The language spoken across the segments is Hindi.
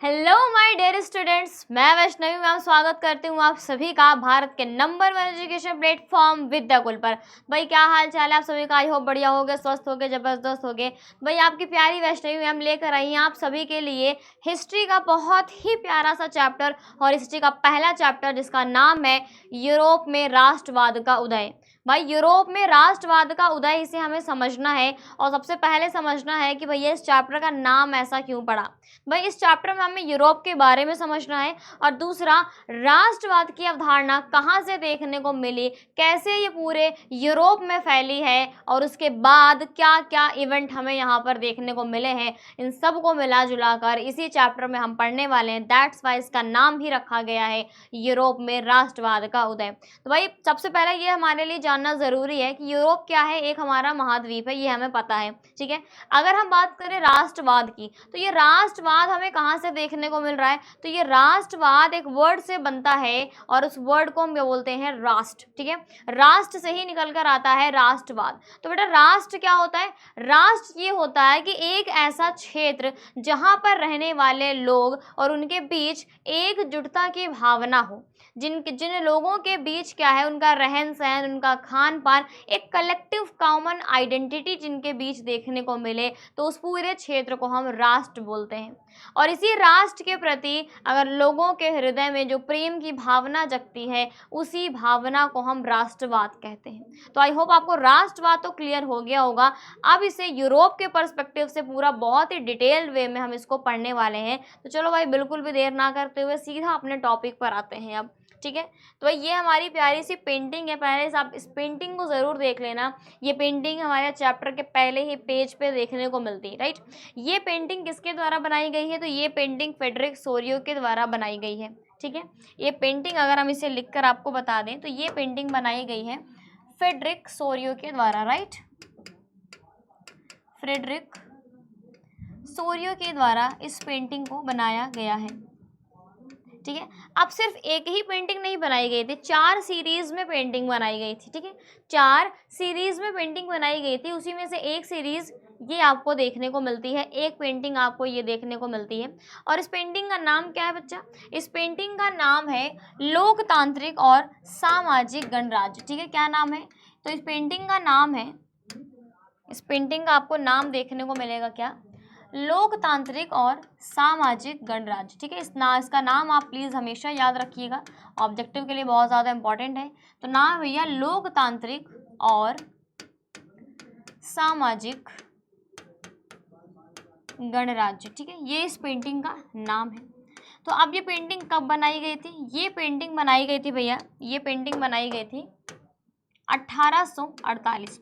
हेलो माय डियर स्टूडेंट्स, मैं वैष्णवी मैम स्वागत करती हूँ आप सभी का भारत के नंबर 1 एजुकेशन प्लेटफॉर्म विद्याकुल पर। भाई क्या हाल चाल है आप सभी का? आई होप बढ़िया होगे, स्वस्थ होगे, जबरदस्त होगे। भाई आपकी प्यारी वैष्णवी मैम लेकर आई हैं आप सभी के लिए हिस्ट्री का बहुत ही प्यारा सा चैप्टर, और हिस्ट्री का पहला चैप्टर जिसका नाम है यूरोप में राष्ट्रवाद का उदय। भाई यूरोप में राष्ट्रवाद का उदय, इसे हमें समझना है। और सबसे पहले समझना है कि भैया इस चैप्टर का नाम ऐसा क्यों पड़ा। भाई इस चैप्टर में हमें यूरोप के बारे में समझना है, और दूसरा राष्ट्रवाद की अवधारणा कहाँ से देखने को मिली, कैसे ये पूरे यूरोप में फैली है, और उसके बाद क्या क्या इवेंट हमें यहाँ पर देखने को मिले हैं। इन सब को मिला जुला कर इसी चैप्टर में हम पढ़ने वाले हैं। दैट्स वाई इसका नाम ही रखा गया है यूरोप में राष्ट्रवाद का उदय। तो भाई सबसे पहले ये हमारे लिए जानना ज़रूरी है कि यूरोप क्या है। एक हमारा महाद्वीप है, ये हमें पता है, ठीक है। अगर हम बात करें राष्ट्रवाद की, तो ये राष्ट्रवाद हमें कहाँ से देखने को मिल रहा है? तो ये राष्ट्रवाद एक वर्ड से बनता है, और उस वर्ड को हम क्या बोलते हैं? राष्ट्र, ठीक है। राष्ट्र से ही निकल कर आता है राष्ट्रवाद। तो बेटा राष्ट्र क्या होता है? राष्ट्र ये होता है कि एक ऐसा क्षेत्र जहाँ पर रहने वाले लोग और उनके बीच एकजुटता की भावना हो, जिन लोगों के बीच क्या है, उनका रहन सहन, उनका खान पान, एक कलेक्टिव कॉमन आइडेंटिटी जिनके बीच देखने को मिले, तो उस पूरे क्षेत्र को हम राष्ट्र बोलते हैं। और इसी राष्ट्र के प्रति अगर लोगों के हृदय में जो प्रेम की भावना जगती है, उसी भावना को हम राष्ट्रवाद कहते हैं। तो आई होप आपको राष्ट्रवाद तो क्लियर हो गया होगा। अब इसे यूरोप के पर्सपेक्टिव से पूरा बहुत ही डिटेल्ड वे में हम इसको पढ़ने वाले हैं। तो चलो भाई बिल्कुल भी देर ना करते हुए सीधा अपने टॉपिक पर आते हैं अब, ठीक है। तो भाई ये हमारी प्यारी सी पेंटिंग है, पहले से आप इस पेंटिंग को ज़रूर देख लेना। ये पेंटिंग हमारे चैप्टर के पहले ही पेज पे देखने को मिलती है, राइट। ये पेंटिंग किसके द्वारा बनाई गई है? तो ये पेंटिंग फ्रेडरिक सोरियो के द्वारा बनाई गई है, ठीक है। ये पेंटिंग अगर हम इसे लिख कर आपको बता दें तो ये पेंटिंग बनाई गई है फ्रेडरिक सोरियो के द्वारा, राइट। फ्रेडरिक सोरियो के द्वारा इस पेंटिंग को बनाया गया है, ठीक है। अब सिर्फ एक ही पेंटिंग नहीं बनाई गई थी, 4 सीरीज में पेंटिंग बनाई गई थी, ठीक है। 4 सीरीज में पेंटिंग बनाई गई थी, उसी में से एक सीरीज ये आपको देखने को मिलती है, एक पेंटिंग आपको ये देखने को मिलती है। और इस पेंटिंग का नाम क्या है बच्चा? इस पेंटिंग का नाम है लोकतांत्रिक और सामाजिक गणराज्य, ठीक है। क्या नाम है? तो इस पेंटिंग का नाम है, इस पेंटिंग का आपको नाम देखने को मिलेगा क्या? लोकतांत्रिक और सामाजिक गणराज्य, ठीक है। इसका नाम आप प्लीज़ हमेशा याद रखिएगा, ऑब्जेक्टिव के लिए बहुत ज़्यादा इंपॉर्टेंट है। तो नाम भैया लोकतांत्रिक और सामाजिक गणराज्य, ठीक है। ये इस पेंटिंग का नाम है। तो अब ये पेंटिंग कब बनाई गई थी? ये पेंटिंग बनाई गई थी भैया, ये पेंटिंग बनाई गई थी 1848,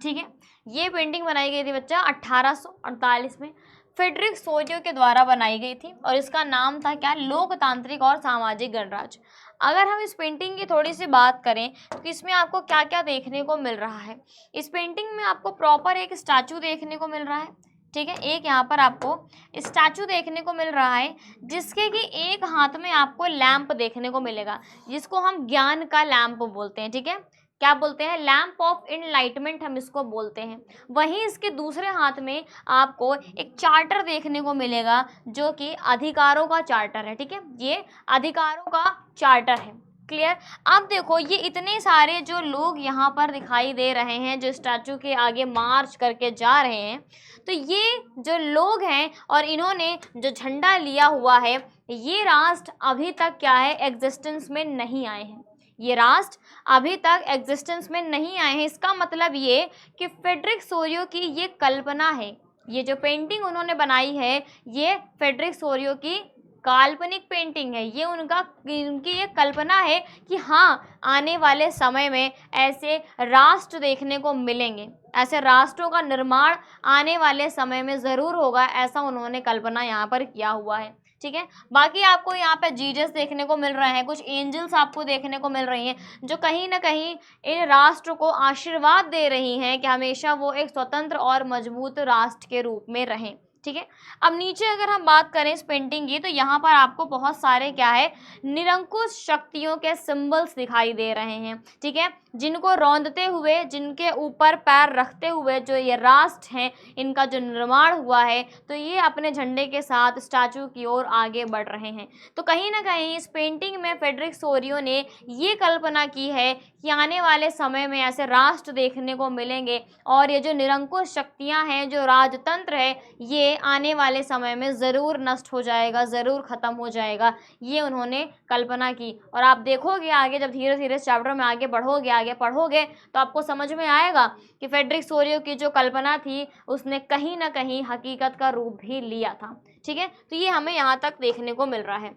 ठीक है। ये पेंटिंग बनाई गई थी बच्चा 1848 में, फ्रेडरिक सोरियो के द्वारा बनाई गई थी, और इसका नाम था क्या? लोकतांत्रिक और सामाजिक गणराज्य। अगर हम इस पेंटिंग की थोड़ी सी बात करें तो इसमें आपको क्या क्या देखने को मिल रहा है? इस पेंटिंग में आपको प्रॉपर एक स्टैचू देखने को मिल रहा है, ठीक है। एक यहाँ पर आपको स्टैचू देखने को मिल रहा है, जिसके कि एक हाथ में आपको लैंप देखने को मिलेगा, जिसको हम ज्ञान का लैंप बोलते हैं, ठीक है। क्या बोलते हैं? लैंप ऑफ इनलाइटमेंट हम इसको बोलते हैं। वहीं इसके दूसरे हाथ में आपको एक चार्टर देखने को मिलेगा, जो कि अधिकारों का चार्टर है, ठीक है। ये अधिकारों का चार्टर है, क्लियर। अब देखो ये इतने सारे जो लोग यहाँ पर दिखाई दे रहे हैं, जो स्टैचू के आगे मार्च करके जा रहे हैं, तो ये जो लोग हैं और इन्होंने जो झंडा लिया हुआ है, ये राष्ट्र अभी तक क्या है? एग्जिस्टेंस में नहीं आए हैं। ये राष्ट्र अभी तक एग्जिस्टेंस में नहीं आए हैं। इसका मतलब ये कि फ्रेडरिक सोरियो की ये कल्पना है, ये जो पेंटिंग उन्होंने बनाई है, ये फ्रेडरिक सोरियो की काल्पनिक पेंटिंग है। ये उनकी ये कल्पना है कि हाँ आने वाले समय में ऐसे राष्ट्र देखने को मिलेंगे, ऐसे राष्ट्रों का निर्माण आने वाले समय में ज़रूर होगा, ऐसा उन्होंने कल्पना यहाँ पर किया हुआ है, ठीक है। बाकी आपको यहाँ पे जीसस देखने को मिल रहे हैं, कुछ एंजल्स आपको देखने को मिल रही हैं, जो कहीं ना कहीं इन राष्ट्र को आशीर्वाद दे रही हैं कि हमेशा वो एक स्वतंत्र और मजबूत राष्ट्र के रूप में रहें, ठीक है। अब नीचे अगर हम बात करें इस पेंटिंग की, तो यहाँ पर आपको बहुत सारे क्या है, निरंकुश शक्तियों के सिंबल्स दिखाई दे रहे हैं, ठीक है, जिनको रौंदते हुए, जिनके ऊपर पैर रखते हुए जो ये राष्ट्र हैं, इनका जो निर्माण हुआ है, तो ये अपने झंडे के साथ स्टैचू की ओर आगे बढ़ रहे हैं। तो कहीं ना कहीं इस पेंटिंग में फ्रेडरिक सोरियो ने ये कल्पना की है कि आने वाले समय में ऐसे राष्ट्र देखने को मिलेंगे और ये जो निरंकुश शक्तियां हैं, जो राजतंत्र है, ये आने वाले समय में ज़रूर नष्ट हो जाएगा, ज़रूर ख़त्म हो जाएगा, ये उन्होंने कल्पना की। और आप देखोगे आगे, जब धीरे धीरे इस चैप्टर में आगे बढ़ोगे, आगे पढ़ोगे, तो आपको समझ में आएगा कि फ्रेडरिक सोरियो की जो कल्पना थी उसने कहीं ना कहीं हकीकत का रूप भी लिया था, ठीक है। तो ये हमें यहाँ तक देखने को मिल रहा है।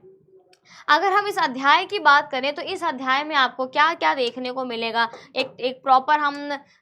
अगर हम इस अध्याय की बात करें, तो इस अध्याय में आपको क्या क्या देखने को मिलेगा, एक प्रॉपर हम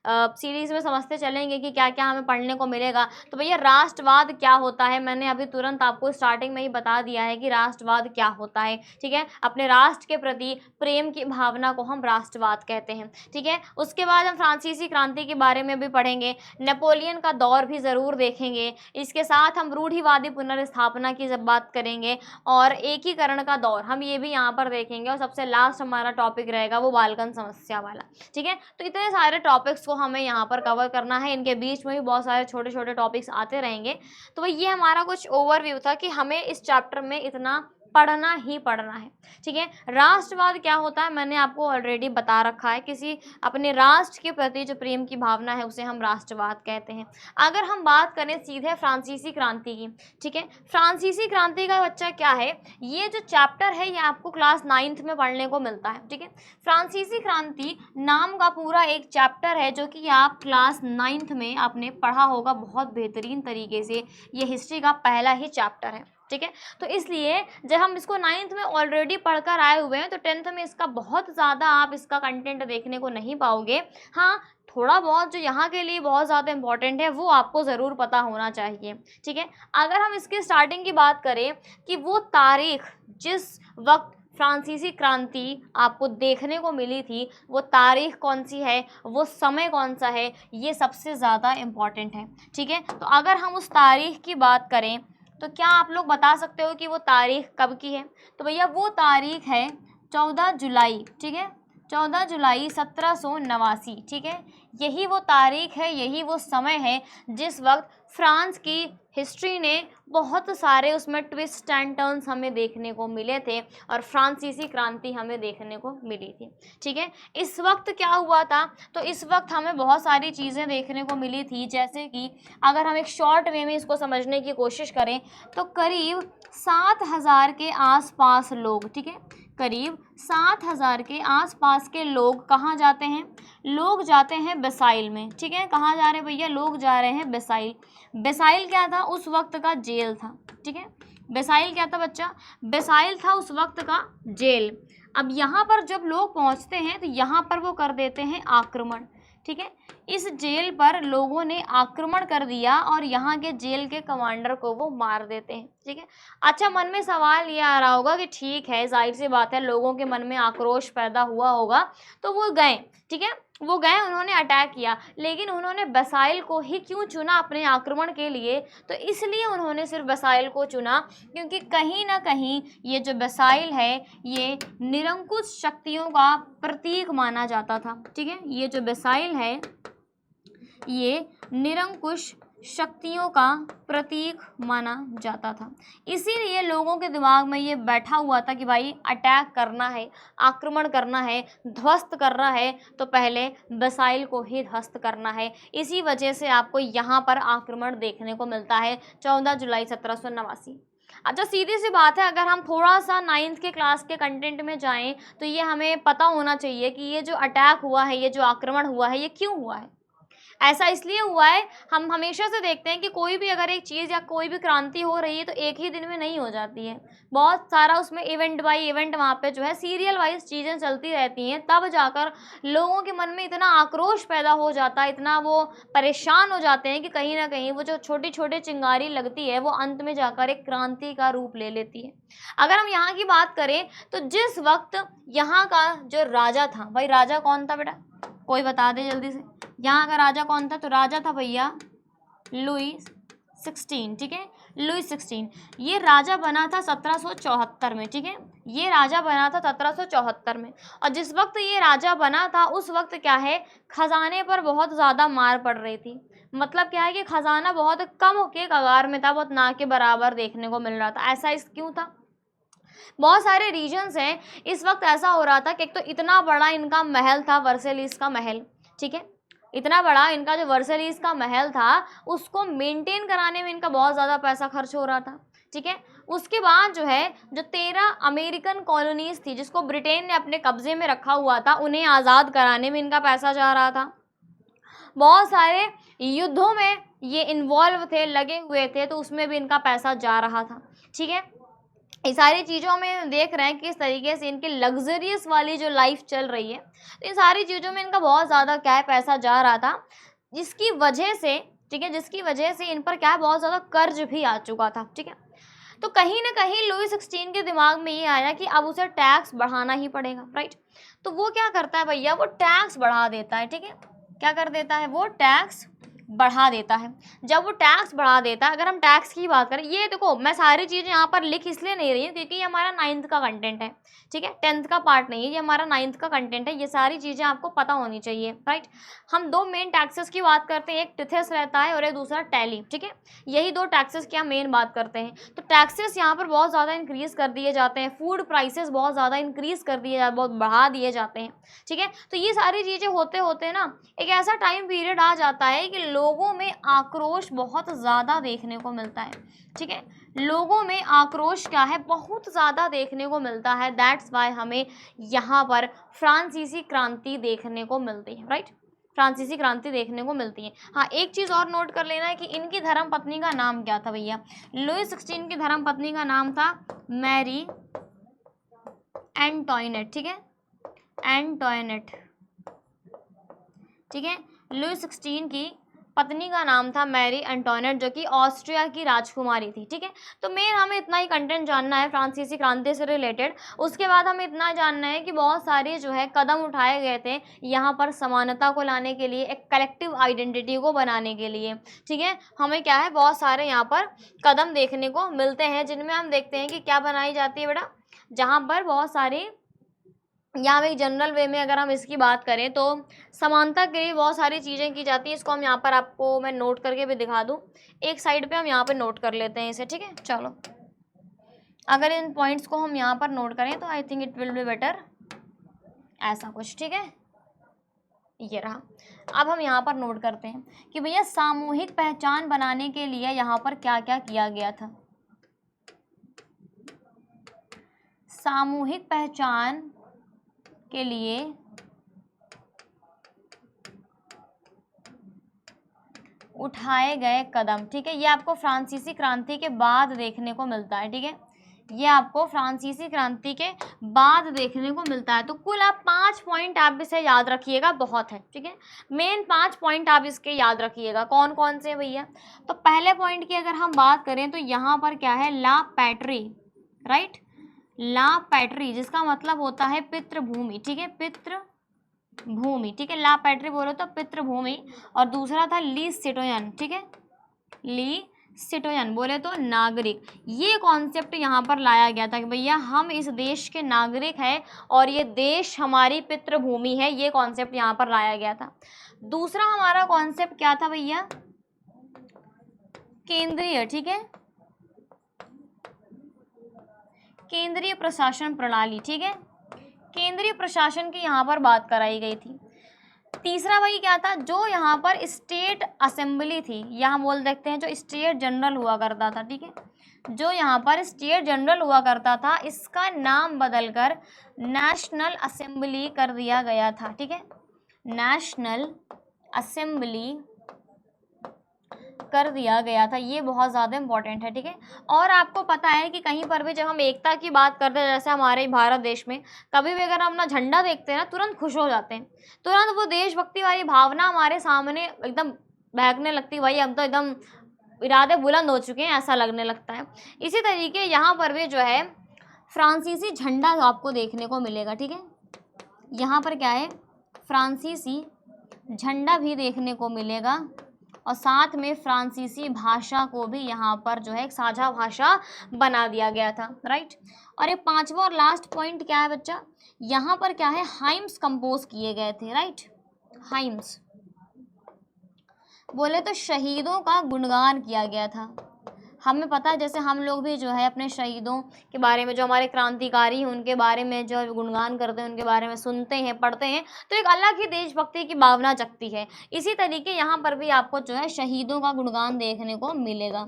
सीरीज में समझते चलेंगे कि क्या क्या हमें पढ़ने को मिलेगा। तो भैया राष्ट्रवाद क्या होता है, मैंने अभी तुरंत आपको स्टार्टिंग में ही बता दिया है कि राष्ट्रवाद क्या होता है, ठीक है। अपने राष्ट्र के प्रति प्रेम की भावना को हम राष्ट्रवाद कहते हैं, ठीक है। उसके बाद हम फ्रांसीसी क्रांति के बारे में भी पढ़ेंगे, नेपोलियन का दौर भी ज़रूर देखेंगे, इसके साथ हम रूढ़िवादी पुनर्स्थापना की जब बात करेंगे और एकीकरण का दौर हम ये भी यहाँ पर देखेंगे, और सबसे लास्ट हमारा टॉपिक रहेगा वो बाल्कन समस्या वाला, ठीक है। तो इतने सारे टॉपिक्स को हमें यहाँ पर कवर करना है, इनके बीच में भी बहुत सारे छोटे छोटे टॉपिक्स आते रहेंगे। तो ये हमारा कुछ ओवरव्यू था कि हमें इस चैप्टर में इतना पढ़ना ही पढ़ना है, ठीक है। राष्ट्रवाद क्या होता है मैंने आपको ऑलरेडी बता रखा है, किसी अपने राष्ट्र के प्रति जो प्रेम की भावना है उसे हम राष्ट्रवाद कहते हैं। अगर हम बात करें सीधे फ्रांसीसी क्रांति की, ठीक है, फ्रांसीसी क्रांति का बच्चा क्या है, ये जो चैप्टर है ये आपको क्लास 9th में पढ़ने को मिलता है, ठीक है। फ्रांसीसी क्रांति नाम का पूरा एक चैप्टर है जो कि आप क्लास 9th में आपने पढ़ा होगा बहुत बेहतरीन तरीके से, ये हिस्ट्री का पहला ही चैप्टर है, ठीक है। तो इसलिए जब हम इसको 9th में ऑलरेडी पढ़कर आए हुए हैं, तो 10th में इसका बहुत ज़्यादा आप इसका कंटेंट देखने को नहीं पाओगे। हाँ, थोड़ा बहुत जो यहाँ के लिए बहुत ज़्यादा इंपॉर्टेंट है वो आपको ज़रूर पता होना चाहिए, ठीक है। अगर हम इसकी स्टार्टिंग की बात करें कि वो तारीख जिस वक्त फ्रांसीसी क्रांति आपको देखने को मिली थी, वो तारीख कौन सी है, वो समय कौन सा है, ये सबसे ज़्यादा इम्पॉर्टेंट है, ठीक है। तो अगर हम उस तारीख की बात करें, तो क्या आप लोग बता सकते हो कि वो तारीख कब की है। तो भैया वो तारीख है 14 जुलाई, ठीक है, 14 जुलाई 1789, ठीक है। यही वो तारीख है, यही वो समय है जिस वक्त फ्रांस की हिस्ट्री ने बहुत सारे उसमें ट्विस्ट एंड टर्न्स हमें देखने को मिले थे और फ्रांसीसी क्रांति हमें देखने को मिली थी, ठीक है। इस वक्त क्या हुआ था, तो इस वक्त हमें बहुत सारी चीज़ें देखने को मिली थी, जैसे कि अगर हम एक शॉर्ट वे में इसको समझने की कोशिश करें, तो करीब 7,000 के आसपास लोग, ठीक है, करीब 7,000 के आसपास के लोग कहाँ जाते हैं, लोग जाते हैं बेसाइल में, ठीक है। कहाँ जा रहे हैं भैया, लोग जा रहे हैं बेसाइल। बेसाइल क्या था, उस वक्त का जेल था, ठीक है। बेसाइल क्या था बच्चा, बेसाइल था उस वक्त का जेल। अब यहाँ पर जब लोग पहुँचते हैं तो यहाँ पर वो कर देते हैं आक्रमण, ठीक है। इस जेल पर लोगों ने आक्रमण कर दिया और यहाँ के जेल के कमांडर को वो मार देते हैं, ठीक है। अच्छा, मन में सवाल ये आ रहा होगा कि ठीक है, जाहिर सी बात है, लोगों के मन में आक्रोश पैदा हुआ होगा तो वो गए, ठीक है, वो गए, उन्होंने अटैक किया, लेकिन उन्होंने बेसाइल को ही क्यों चुना अपने आक्रमण के लिए, तो इसलिए उन्होंने सिर्फ बेसाइल को चुना क्योंकि कहीं ना कहीं ये जो बेसाइल है ये निरंकुश शक्तियों का प्रतीक माना जाता था, ठीक है। ये जो बेसाइल है ये निरंकुश शक्तियों का प्रतीक माना जाता था, इसीलिए लोगों के दिमाग में ये बैठा हुआ था कि भाई अटैक करना है, आक्रमण करना है, ध्वस्त करना है, तो पहले बेसाइल को ही ध्वस्त करना है। इसी वजह से आपको यहाँ पर आक्रमण देखने को मिलता है 14 जुलाई 1789। अच्छा, सीधी सी बात है, अगर हम थोड़ा सा 9th के क्लास के कंटेंट में जाएं तो ये हमें पता होना चाहिए कि ये जो अटैक हुआ है, ये जो आक्रमण हुआ है, ये क्यों हुआ है। ऐसा इसलिए हुआ है, हम हमेशा से देखते हैं कि कोई भी अगर एक चीज़ या कोई भी क्रांति हो रही है तो एक ही दिन में नहीं हो जाती है, बहुत सारा उसमें इवेंट बाय इवेंट वहाँ पे जो है सीरियल वाइज चीज़ें चलती रहती हैं, तब जाकर लोगों के मन में इतना आक्रोश पैदा हो जाता है, इतना वो परेशान हो जाते हैं कि कहीं ना कहीं वो जो छोटी छोटी चिंगारी लगती है वो अंत में जाकर एक क्रांति का रूप ले लेती है। अगर हम यहाँ की बात करें तो जिस वक्त यहाँ का जो राजा था, भाई राजा कौन था बेटा, कोई बता दे जल्दी से, यहाँ का राजा कौन था, तो राजा था भैया लुई 16, ठीक है, लुई 16 ये राजा बना था 1774 में, ठीक है, ये राजा बना था 1774 में। और जिस वक्त ये राजा बना था उस वक्त क्या है, खजाने पर बहुत ज़्यादा मार पड़ रही थी। मतलब क्या है कि खजाना बहुत कम के कगार में था, बहुत ना के बराबर देखने को मिल रहा था। ऐसा इस क्यों था, बहुत सारे रीजंस हैं। इस वक्त ऐसा हो रहा था कि एक तो इतना बड़ा इनका महल था, वर्सेलिस का महल, ठीक है, इतना बड़ा इनका जो वर्सेलिस का महल था उसको मेंटेन कराने में इनका बहुत ज़्यादा पैसा खर्च हो रहा था, ठीक है। उसके बाद जो है, जो 13 अमेरिकन कॉलोनीज थी जिसको ब्रिटेन ने अपने कब्जे में रखा हुआ था, उन्हें आज़ाद कराने में इनका पैसा जा रहा था। बहुत सारे युद्धों में ये इन्वॉल्व थे, लगे हुए थे, तो उसमें भी इनका पैसा जा रहा था, ठीक है। ये सारी चीज़ों में देख रहे हैं किस तरीके से इनकी लग्जरियस वाली जो लाइफ चल रही है, तो इन सारी चीज़ों में इनका बहुत ज़्यादा क्या है, पैसा जा रहा था, जिसकी वजह से, ठीक है, जिसकी वजह से इन पर क्या है, बहुत ज़्यादा कर्ज भी आ चुका था, ठीक है। तो कहीं ना कहीं लुई 16 के दिमाग में ये आया कि अब उसे टैक्स बढ़ाना ही पड़ेगा, राइट। तो वो क्या करता है भैया, वो टैक्स बढ़ा देता है, ठीक है, क्या कर देता है, वो टैक्स बढ़ा देता है। जब वो टैक्स बढ़ा देता है, अगर हम टैक्स की बात करें, ये देखो मैं सारी चीज़ें यहाँ पर लिख इसलिए नहीं रही हूँ क्योंकि ये हमारा 9th का कंटेंट है, ठीक है, 10th का पार्ट नहीं है, ये हमारा 9th का कंटेंट है। ये सारी चीज़ें आपको पता होनी चाहिए, राइट। हम दो मेन टैक्सेस की बात करते हैं, एक टिथेस रहता है और एक दूसरा टैली, ठीक है, यही दो टैक्सेस की हम मेन बात करते हैं। तो टैक्सेस यहाँ पर बहुत ज़्यादा इंक्रीज़ कर दिए जाते हैं, फूड प्राइसेस बहुत ज़्यादा इंक्रीज़ कर दिए जाते, बहुत बढ़ा दिए जाते हैं, ठीक है। तो ये सारी चीज़ें होते होते ना एक ऐसा टाइम पीरियड आ जाता है कि लोगों में आक्रोश बहुत ज़्यादा देखने को मिलता है, ठीक है, लोगों में आक्रोश क्या है, बहुत ज़्यादा देखने को मिलता है। दैट्स वाई हमें यहाँ पर फ्रांसीसी क्रांति देखने को मिलती है, राइट, फ्रांसीसी क्रांति देखने को मिलती है। हाँ, एक चीज़ और नोट कर लेना है कि इनकी धर्म पत्नी का नाम क्या था भैया, लुई 16 की धर्म पत्नी का नाम था मैरी एंटोइनेट, ठीक है, एंटोइनेट, ठीक है, लुई 16 की पत्नी का नाम था मैरी एंटोनेट, जो कि ऑस्ट्रिया की राजकुमारी थी, ठीक है। तो मेन हमें इतना ही कंटेंट जानना है फ्रांसीसी क्रांति से रिलेटेड। उसके बाद हमें इतना जानना है कि बहुत सारे जो है कदम उठाए गए थे यहाँ पर समानता को लाने के लिए, एक कलेक्टिव आइडेंटिटी को बनाने के लिए, ठीक है। हमें क्या है, बहुत सारे यहाँ पर कदम देखने को मिलते हैं जिनमें हम देखते हैं कि क्या बनाई जाती है बेटा, जहाँ पर बहुत सारी, यहाँ एक जनरल वे में अगर हम इसकी बात करें तो समानता के लिए बहुत सारी चीज़ें की जाती हैं। इसको हम यहाँ पर आपको मैं नोट करके भी दिखा दूँ, एक साइड पे हम यहाँ पे नोट कर लेते हैं इसे, ठीक है। चलो, अगर इन पॉइंट्स को हम यहाँ पर नोट करें तो I think it will be better, ऐसा कुछ, ठीक है, ये रहा। अब हम यहाँ पर नोट करते हैं कि भैया सामूहिक पहचान बनाने के लिए यहाँ पर क्या क्या किया गया था। सामूहिक पहचान के लिए उठाए गए कदम, ठीक है, ये आपको फ्रांसीसी क्रांति के बाद देखने को मिलता है, ठीक है, ये आपको फ्रांसीसी क्रांति के बाद देखने को मिलता है। तो कुल आप 5 पॉइंट आप इसे याद रखिएगा, बहुत है, ठीक है, मेन 5 पॉइंट आप इसके याद रखिएगा। कौन कौन से भैया, तो पहले पॉइंट की अगर हम बात करें तो यहाँ पर क्या है, ला पैट्री, राइट, ला पैट्री जिसका मतलब होता है पितृभूमि, ठीक है, पितृभूमि, ठीक है, ला पैट्री बोलो तो पितृभूमि। और दूसरा था ली सिटोयन, ठीक है, ली सिटोयन बोले तो नागरिक। ये कॉन्सेप्ट यहाँ पर लाया गया था कि भैया हम इस देश के नागरिक हैं और ये देश हमारी पितृभूमि है, ये कॉन्सेप्ट यहाँ पर लाया गया था। दूसरा हमारा कॉन्सेप्ट क्या था भैया, केंद्रीय, ठीक है, केंद्रीय प्रशासन प्रणाली, ठीक है, केंद्रीय प्रशासन की यहाँ पर बात कराई गई थी। तीसरा भाई क्या था, जो यहाँ पर स्टेट असेंबली थी, यहाँ बोल देखते हैं जो स्टेट जनरल हुआ करता था, ठीक है, जो यहाँ पर स्टेट जनरल हुआ करता था इसका नाम बदलकर नेशनल असेंबली कर दिया गया था, ठीक है, नेशनल असेंबली कर दिया गया था। ये बहुत ज़्यादा इंपॉर्टेंट है, ठीक है। और आपको पता है कि कहीं पर भी जब हम एकता की बात करते हैं, जैसे हमारे भारत देश में कभी भी अगर हम अपना झंडा देखते हैं ना, तुरंत खुश हो जाते हैं, तुरंत वो देशभक्ति वाली भावना हमारे सामने एकदम बहकने लगती, भाई हम तो एकदम इरादे बुलंद हो चुके हैं, ऐसा लगने लगता है। इसी तरीके यहाँ पर भी जो है फ्रांसीसी झंडा आपको देखने को मिलेगा, ठीक है, यहाँ पर क्या है, फ्रांसीसी झंडा भी देखने को मिलेगा। और साथ में फ्रांसीसी भाषा को भी यहाँ पर जो है एक साझा भाषा बना दिया गया था, राइट। और एक पांचवा और लास्ट पॉइंट क्या है बच्चा, यहाँ पर क्या है, हाइम्स कंपोज किए गए थे, राइट। हाइम्स बोले तो शहीदों का गुणगान किया गया था। हमें पता है जैसे हम लोग भी जो है अपने शहीदों के बारे में, जो हमारे क्रांतिकारी हैं उनके बारे में जो गुणगान करते हैं, उनके बारे में सुनते हैं, पढ़ते हैं, तो एक अलग ही देशभक्ति की भावना जगती है। इसी तरीके यहाँ पर भी आपको जो है शहीदों का गुणगान देखने को मिलेगा।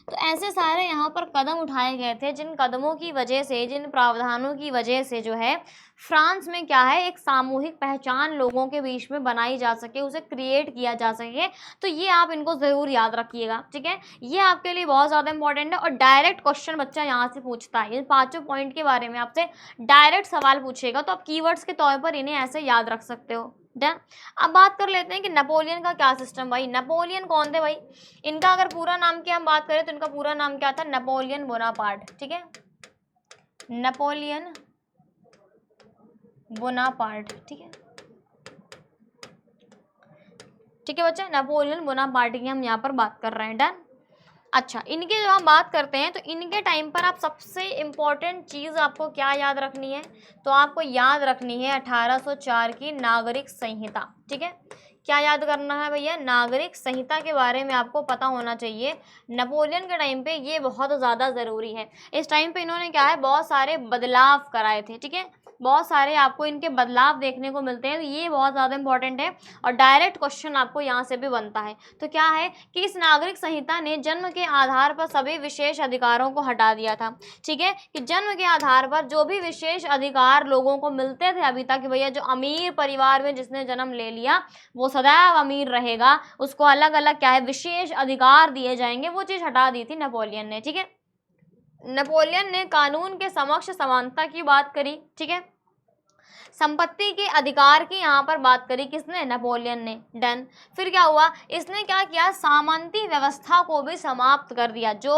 तो ऐसे सारे यहाँ पर कदम उठाए गए थे जिन कदमों की वजह से, जिन प्रावधानों की वजह से जो है फ्रांस में क्या है, एक सामूहिक पहचान लोगों के बीच में बनाई जा सके, उसे क्रिएट किया जा सके। तो ये आप इनको ज़रूर याद रखिएगा, ठीक है। ये आपके लिए बहुत ज़्यादा इंपॉर्टेंट है और डायरेक्ट क्वेश्चन बच्चा यहाँ से पूछता है। इन पांचों पॉइंट के बारे में आपसे डायरेक्ट सवाल पूछेगा, तो आप कीवर्ड्स के तौर पर इन्हें ऐसे याद रख सकते हो। डन। अब बात कर लेते हैं कि नेपोलियन का क्या सिस्टम। भाई नेपोलियन कौन थे भाई, इनका अगर पूरा नाम की हम बात करें तो इनका पूरा नाम क्या था, नेपोलियन बोनापार्ट, ठीक है। नेपोलियन बोनापार्ट, ठीक है, ठीक है बच्चा, नेपोलियन बोनापार्ट की हम यहाँ पर बात कर रहे हैं। डन। अच्छा, इनके जब हम बात करते हैं तो इनके टाइम पर आप सबसे इम्पोर्टेंट चीज़ आपको क्या याद रखनी है, तो आपको याद रखनी है 1804 की नागरिक संहिता, ठीक है। क्या याद करना है भैया, नागरिक संहिता के बारे में आपको पता होना चाहिए। नेपोलियन के टाइम पे ये बहुत ज़्यादा ज़रूरी है। इस टाइम पे इन्होंने क्या है, बहुत सारे बदलाव कराए थे, ठीक है, बहुत सारे आपको इनके बदलाव देखने को मिलते हैं। तो ये बहुत ज़्यादा इंपॉर्टेंट है और डायरेक्ट क्वेश्चन आपको यहाँ से भी बनता है। तो क्या है कि इस नागरिक संहिता ने जन्म के आधार पर सभी विशेष अधिकारों को हटा दिया था, ठीक है, कि जन्म के आधार पर जो भी विशेष अधिकार लोगों को मिलते थे अभी तक, भैया जो अमीर परिवार में जिसने जन्म ले लिया वो सदैव अमीर रहेगा, उसको अलग अलग क्या है विशेष अधिकार दिए जाएंगे, वो चीज़ हटा दी थी नेपोलियन ने, ठीक है। नेपोलियन ने कानून के समक्ष समानता की बात करी, ठीक है। संपत्ति के अधिकार की यहाँ पर बात करी, किसने, नेपोलियन ने। डन। फिर क्या हुआ, इसने क्या किया, सामंती व्यवस्था को भी समाप्त कर दिया। जो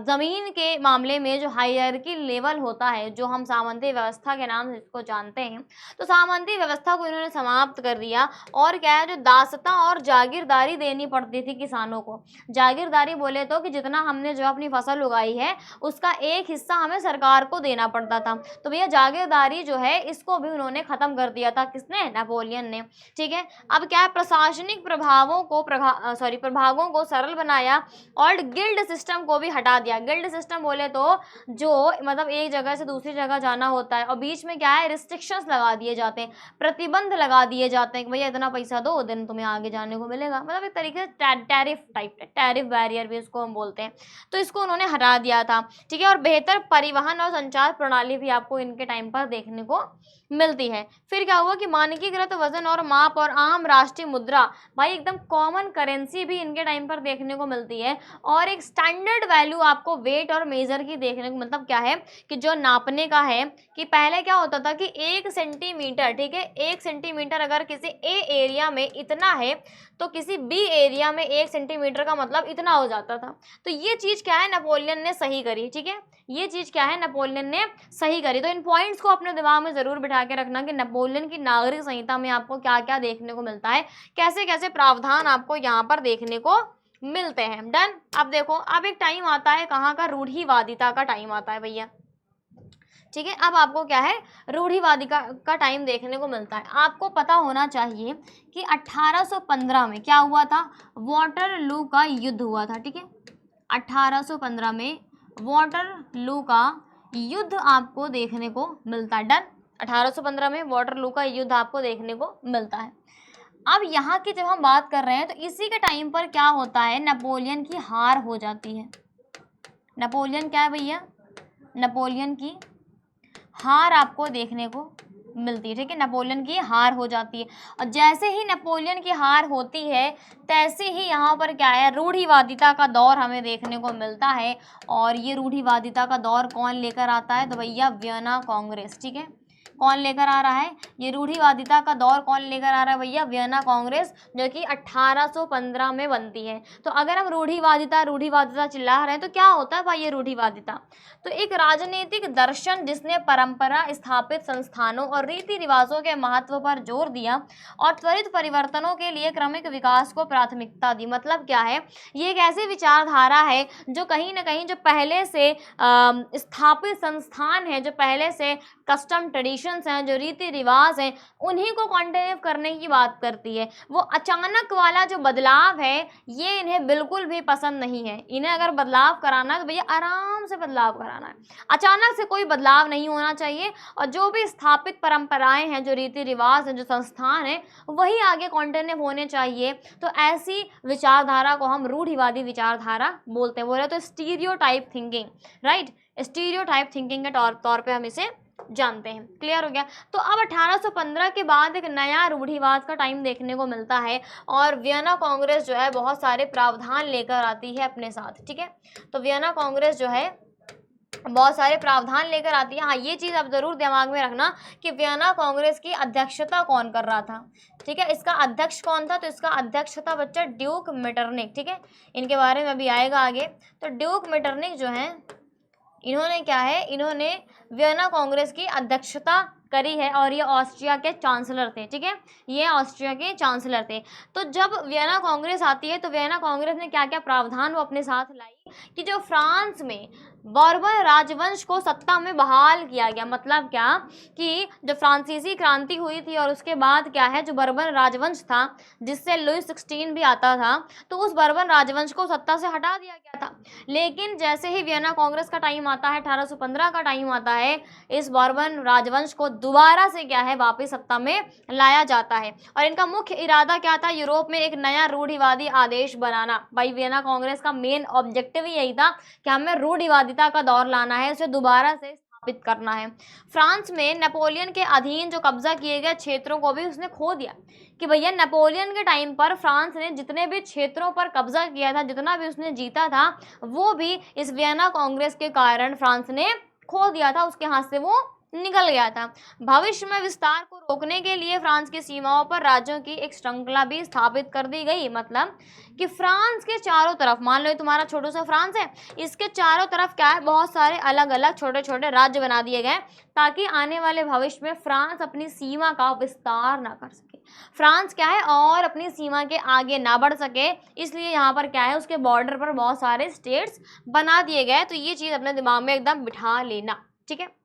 ज़मीन के मामले में जो हायरार्की लेवल होता है, जो हम सामंती व्यवस्था के नाम से इसको जानते हैं, तो सामंती व्यवस्था को इन्होंने समाप्त कर दिया। और क्या है, जो दासता और जागीरदारी देनी पड़ती थी किसानों को। जागीरदारी बोले तो कि जितना हमने जो अपनी फसल उगाई है उसका एक हिस्सा हमें सरकार को देना पड़ता था। तो भैया जागीरदारी जो है इसको भी उन्होंने खत्म कर दिया था, किसने, नेपोलियन ने, ठीक है। अब क्या है, प्रशासनिक प्रभागों को सरल बनाया और गिल्ड सिस्टम को भी हटा दिया। गिल्ड सिस्टम बोले तो जो मतलब एक जगह से दूसरी जगह जाना होता है और बीच में क्या है, रिस्ट्रिक्शंस लगा दिए जाते हैं, प्रतिबंध लगा दिए जाते हैं कि भैया इतना पैसा दो देन तुम्हें आगे जाने को मिलेगा। मतलब एक तरीके से टैरिफ टाइप, टैरिफ बैरियर भी इसको हम बोलते हैं। तो इसको उन्होंने हटा दिया था, ठीक है। और बेहतर परिवहन और संचार प्रणाली भी आपको इनके टाइम पर देखने को मिलती है। फिर क्या हुआ कि मानकीकृत वजन और माप और आम राष्ट्रीय मुद्रा, भाई एकदम कॉमन करेंसी भी इनके टाइम पर देखने को मिलती है। और एक स्टैंडर्ड वैल्यू आपको वेट और मेजर की देखने को, मतलब क्या है कि जो नापने का है, कि पहले क्या होता था कि 1 सेंटीमीटर, ठीक है, 1 सेंटीमीटर अगर किसी ए एरिया में इतना है तो किसी बी एरिया में 1 सेंटीमीटर का मतलब इतना हो जाता था। तो ये चीज़ क्या है, नेपोलियन ने सही करी, ठीक है, ये चीज़ क्या है, नेपोलियन ने सही करी। तो इन पॉइंट्स को अपने दिमाग में ज़रूर बिठा के रखना कि नेपोलियन की नागरिक संहिता में आपको क्या क्या देखने को मिलता है, कैसे कैसे प्रावधान आपको यहाँ पर देखने को मिलते हैं। डन। अब देखो, अब एक टाइम आता है कहाँ का, रूढ़िवादिता का टाइम आता है भैया, ठीक है। अब आपको क्या है, रूढ़िवादी का टाइम देखने को मिलता है। आपको पता होना चाहिए कि 1815 में क्या हुआ था, वाटरलू का युद्ध हुआ था, ठीक है। 1815 में वाटरलू का युद्ध आपको देखने को मिलता है। डन। 1815 में वाटरलू का युद्ध आपको देखने को मिलता है। अब यहाँ की जब हम बात कर रहे हैं तो इसी के टाइम पर क्या होता है, नेपोलियन की हार हो जाती है। नेपोलियन क्या है भैया, नेपोलियन की हार आपको देखने को मिलती है, ठीक है। नेपोलियन की हार हो जाती है और जैसे ही नेपोलियन की हार होती है तैसे ही यहाँ पर क्या है, रूढ़िवादिता का दौर हमें देखने को मिलता है। और ये रूढ़िवादिता का दौर कौन लेकर आता है, तो भैया वियना कांग्रेस, ठीक है। कौन लेकर आ रहा है, ये रूढ़िवादिता का दौर कौन लेकर आ रहा है भैया, वियना कांग्रेस, जो कि 1815 में बनती है। तो अगर हम रूढ़िवादिता रूढ़िवादिता चिल्ला रहे हैं तो क्या होता है भाई ये रूढ़िवादिता, तो एक राजनीतिक दर्शन जिसने परंपरा स्थापित संस्थानों और रीति रिवाजों के महत्व पर जोर दिया और त्वरित परिवर्तनों के लिए क्रमिक विकास को प्राथमिकता दी। मतलब क्या है, ये एक ऐसी विचारधारा है जो कहीं ना कहीं जो पहले से स्थापित संस्थान है, जो पहले से कस्टम ट्रेडिशंस हैं, जो रीति रिवाज हैं, उन्हीं को कंटिन्यू करने की बात करती है। वो अचानक वाला जो बदलाव है ये इन्हें बिल्कुल भी पसंद नहीं है। इन्हें अगर बदलाव कराना है तो भैया आराम से बदलाव कराना है, अचानक से कोई बदलाव नहीं होना चाहिए। और जो भी स्थापित परंपराएं हैं, जो रीति रिवाज हैं, जो संस्थान हैं, वही आगे कंटिन्यू होने चाहिए। तो ऐसी विचारधारा को हम रूढ़िवादी विचारधारा बोलते हैं। बोले तो stereotype thinking, right, stereotype thinking के तौर पे हम इसे जानते हैं। क्लियर हो गया। तो अब 1815 के बाद एक नया रूढ़िवाद का टाइम देखने को मिलता है और वियना कांग्रेस जो है बहुत सारे प्रावधान लेकर आती है अपने साथ। ठीक है, तो वियना कांग्रेस जो है बहुत सारे प्रावधान लेकर आती है। हाँ, ये चीज़ आप जरूर दिमाग में रखना कि वियना कांग्रेस की अध्यक्षता कौन कर रहा था। ठीक है, इसका अध्यक्ष कौन था, तो इसका अध्यक्ष था बच्चा ड्यूक मेटरनिक। ठीक है, इनके बारे में अभी आएगा आगे। तो ड्यूक मेटरनिक जो है, इन्होंने क्या है, इन्होंने वियना कांग्रेस की अध्यक्षता करी है और ये ऑस्ट्रिया के चांसलर थे। ठीक है, ये ऑस्ट्रिया के चांसलर थे। तो जब वियना कांग्रेस आती है तो वियना कांग्रेस ने क्या क्या प्रावधान वो अपने साथ लाई कि जो फ्रांस में बर्बर राजवंश को सत्ता में बहाल किया गया। मतलब क्या कि जब फ्रांसीसी क्रांति हुई थी और उसके बाद क्या है, जो बर्बर राजवंश था जिससे लुई 16 भी आता था, तो उस बर्बर राजवंश को सत्ता से हटा दिया गया था। लेकिन जैसे ही वियना कांग्रेस का टाइम आता है, 1815 का टाइम आता है, इस बर्बर राजवंश को दोबारा से क्या है, वापस सत्ता में लाया जाता है। और इनका मुख्य इरादा क्या था, यूरोप में एक नया रूढ़िवादी आदेश बनाना। भाई वियना कांग्रेस का मेन ऑब्जेक्टिव यही था कि हमें रूढ़िवादिता का दौर लाना है, उसे दोबारा से स्थापित करना है। फ्रांस में नेपोलियन के अधीन जो कब्जा किए गए क्षेत्रों को भी उसने खो दिया कि भैया नेपोलियन के टाइम पर फ्रांस ने जितने भी क्षेत्रों पर कब्जा किया था, जितना भी उसने जीता था, वो भी इस वियना कांग्रेस के कारण फ्रांस ने खो दिया था, उसके हाथ से वो निकल गया था। भविष्य में विस्तार को रोकने के लिए फ्रांस की सीमाओं पर राज्यों की एक श्रृंखला भी स्थापित कर दी गई। मतलब कि फ्रांस के चारों तरफ, मान लो तुम्हारा छोटा सा फ्रांस है, इसके चारों तरफ क्या है, बहुत सारे अलग अलग छोटे छोटे राज्य बना दिए गए ताकि आने वाले भविष्य में फ्रांस अपनी सीमा का विस्तार ना कर सके। फ्रांस क्या है, और अपनी सीमा के आगे ना बढ़ सके, इसलिए यहाँ पर क्या है, उसके बॉर्डर पर बहुत सारे स्टेट्स बना दिए गए। तो ये चीज़ अपने दिमाग में एकदम बिठा लेना। ठीक है,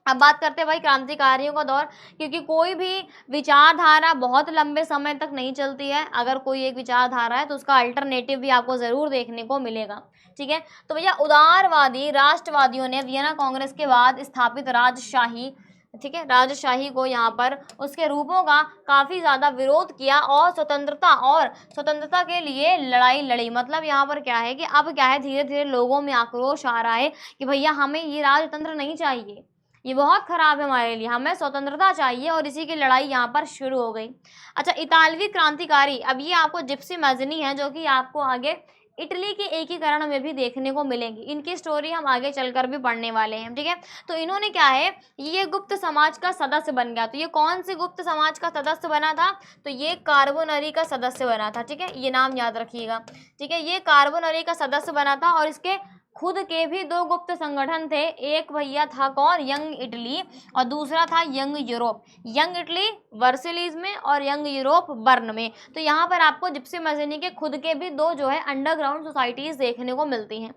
अब बात करते हैं भाई क्रांतिकारियों का दौर, क्योंकि कोई भी विचारधारा बहुत लंबे समय तक नहीं चलती है। अगर कोई एक विचारधारा है तो उसका अल्टरनेटिव भी आपको ज़रूर देखने को मिलेगा। ठीक है, तो भैया उदारवादी राष्ट्रवादियों ने वियना कांग्रेस के बाद स्थापित राजशाही, ठीक है, राजशाही को यहाँ पर उसके रूपों का काफ़ी ज़्यादा विरोध किया और स्वतंत्रता के लिए लड़ाई लड़ी। मतलब यहाँ पर क्या है कि अब क्या है, धीरे धीरे लोगों में आक्रोश आ रहा है कि भैया हमें ये राजतंत्र नहीं चाहिए, ये बहुत खराब है हमारे लिए, हमें स्वतंत्रता चाहिए। और इसी की लड़ाई यहाँ पर शुरू हो गई। अच्छा, इतालवी क्रांतिकारी, अब ये आपको जिप्सी मैज़नी है जो कि आपको आगे इटली के एकीकरण में भी देखने को मिलेंगी। इनकी स्टोरी हम आगे चलकर भी पढ़ने वाले हैं। ठीक है, तो इन्होंने क्या है, ये गुप्त समाज का सदस्य बन गया। तो ये कौन से गुप्त समाज का सदस्य बना था, तो ये कार्बोनरी का सदस्य बना था। ठीक है, ये नाम याद रखिएगा। ठीक है, ये कार्बोनरी का सदस्य बना था और इसके खुद के भी दो गुप्त संगठन थे। एक भैया था कौन, यंग इटली, और दूसरा था यंग यूरोप। यंग इटली वर्सेलीज में और यंग यूरोप बर्न में। तो यहाँ पर आपको जिप्सी मैज़नी के खुद के भी दो जो है अंडरग्राउंड सोसाइटीज देखने को मिलती हैं।